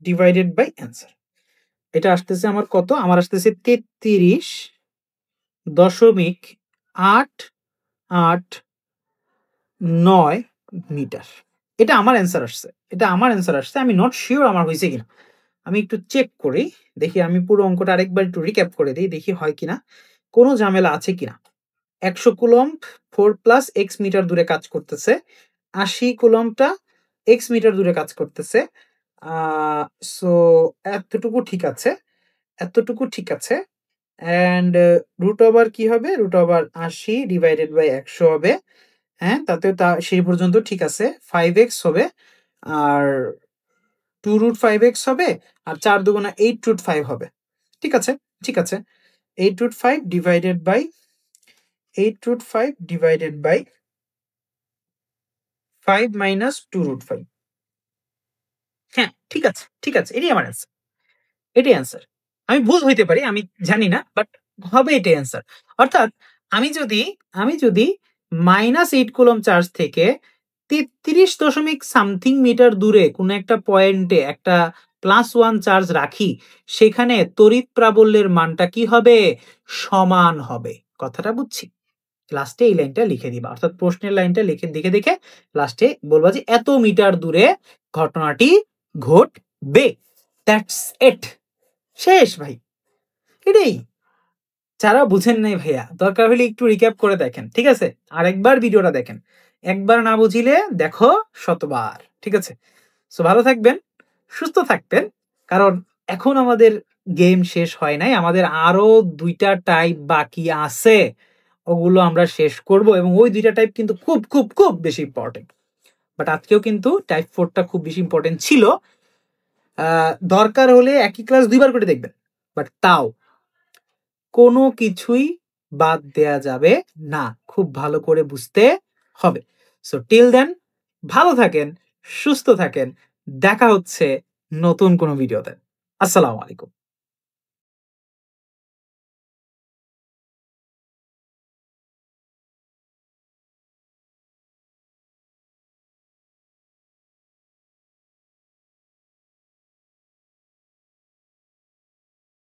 ডিভাইডেড বাই অ্যান্সার। এটা আসতেছে আমার কত, আমার আসতেছে 33.889 মিটার। এটা আমার অ্যান্সার আসছে, এটা আমার অ্যান্সার আসছে। আমি নট শিওর আমার হয়েছে কিনা, আমি একটু চেক করি দেখি। আমি পুরো অঙ্কটা আরেকবার একটু রিক্যাপ করে দিই, দেখি হয় কিনা, কোনো ঝামেলা আছে কিনা। 100 কুলম্ব 4 প্লাস এক্স মিটার দূরে কাজ করতেছে, 80 কুলম্বটা এক্স মিটার দূরে কাজ করতেছে। সো এতটুকু ঠিক আছে, এতটুকু ঠিক আছে। অ্যান্ড রুট ওভার কি হবে, রুট ওভার 80 ডিভাইডেড বাই 100 হবে, হ্যাঁ তাতেও তা সেই পর্যন্ত ঠিক আছে। 5x হবে, আর 2 রুট 5x হবে, আর 4 দুগুণা 8 রুট 5 হবে। ঠিক আছে, ঠিক আছে। 8 root 5 divided by 8 root 5 divided by 5 minus 2 root 5। হ্যাঁ ঠিক আছে, ঠিক আছে, এটাই আমার অ্যান্সার, এটাই অ্যান্সার। আমি ভুল হইতে পারি, আমি জানি না, বাট হবে এটাই অ্যান্সার। অর্থাৎ আমি যদি -8 কুলম্ব চার্জ থেকে 33 সামথিং মিটার দূরে কোনো একটা পয়েন্টে একটা +1 চার্জ রাখি, সেখানে তড়িৎ প্রাবল্যের মানটা কি হবে, সমান হবে। কথাটা বুঝছি? লাস্টে এই লাইনটা লিখে দিবা, অর্থাৎ প্রশ্নের লাইনটা লিখে দেখে দেখে লাস্টে বলবা যে এত মিটার দূরে ঘটনাটি ঘটবে। দ্যাটস ইট, শেষ ভাই, এটাই। যারা বুঝেন নাই ভাইয়া, দরকার হলে একটু রিক্যাপ করে দেখেন, ঠিক আছে? আরেকবার ভিডিওটা দেখেন, একবার না বুঝিলে দেখো শতবার, ঠিক আছে? সো ভালো থাকবেন, সুস্থ থাকতেন, কারণ এখন আমাদের গেম শেষ হয় নাই, আমাদের আরো 2টা টাইপ বাকি আছে, ওগুলো আমরা শেষ করব এবং ওই 2টা টাইপ কিন্তু খুব খুব খুব বেশি ইম্পর্টেন্ট। বাট আজকেও কিন্তু টাইপ 4টা খুব বেশি ইম্পর্টেন্ট ছিল। দরকার হলে একই ক্লাস 2বার করে দেখবেন, বাট তাও কোনো কিছুই বাদ দেয়া যাবে না, খুব ভালো করে বুঝতে হবে। সো টিল দেন, ভালো থাকেন, সুস্থ থাকেন, দেখা হচ্ছে নতুন কোনো ভিডিওতে। আসসালামু আলাইকুম।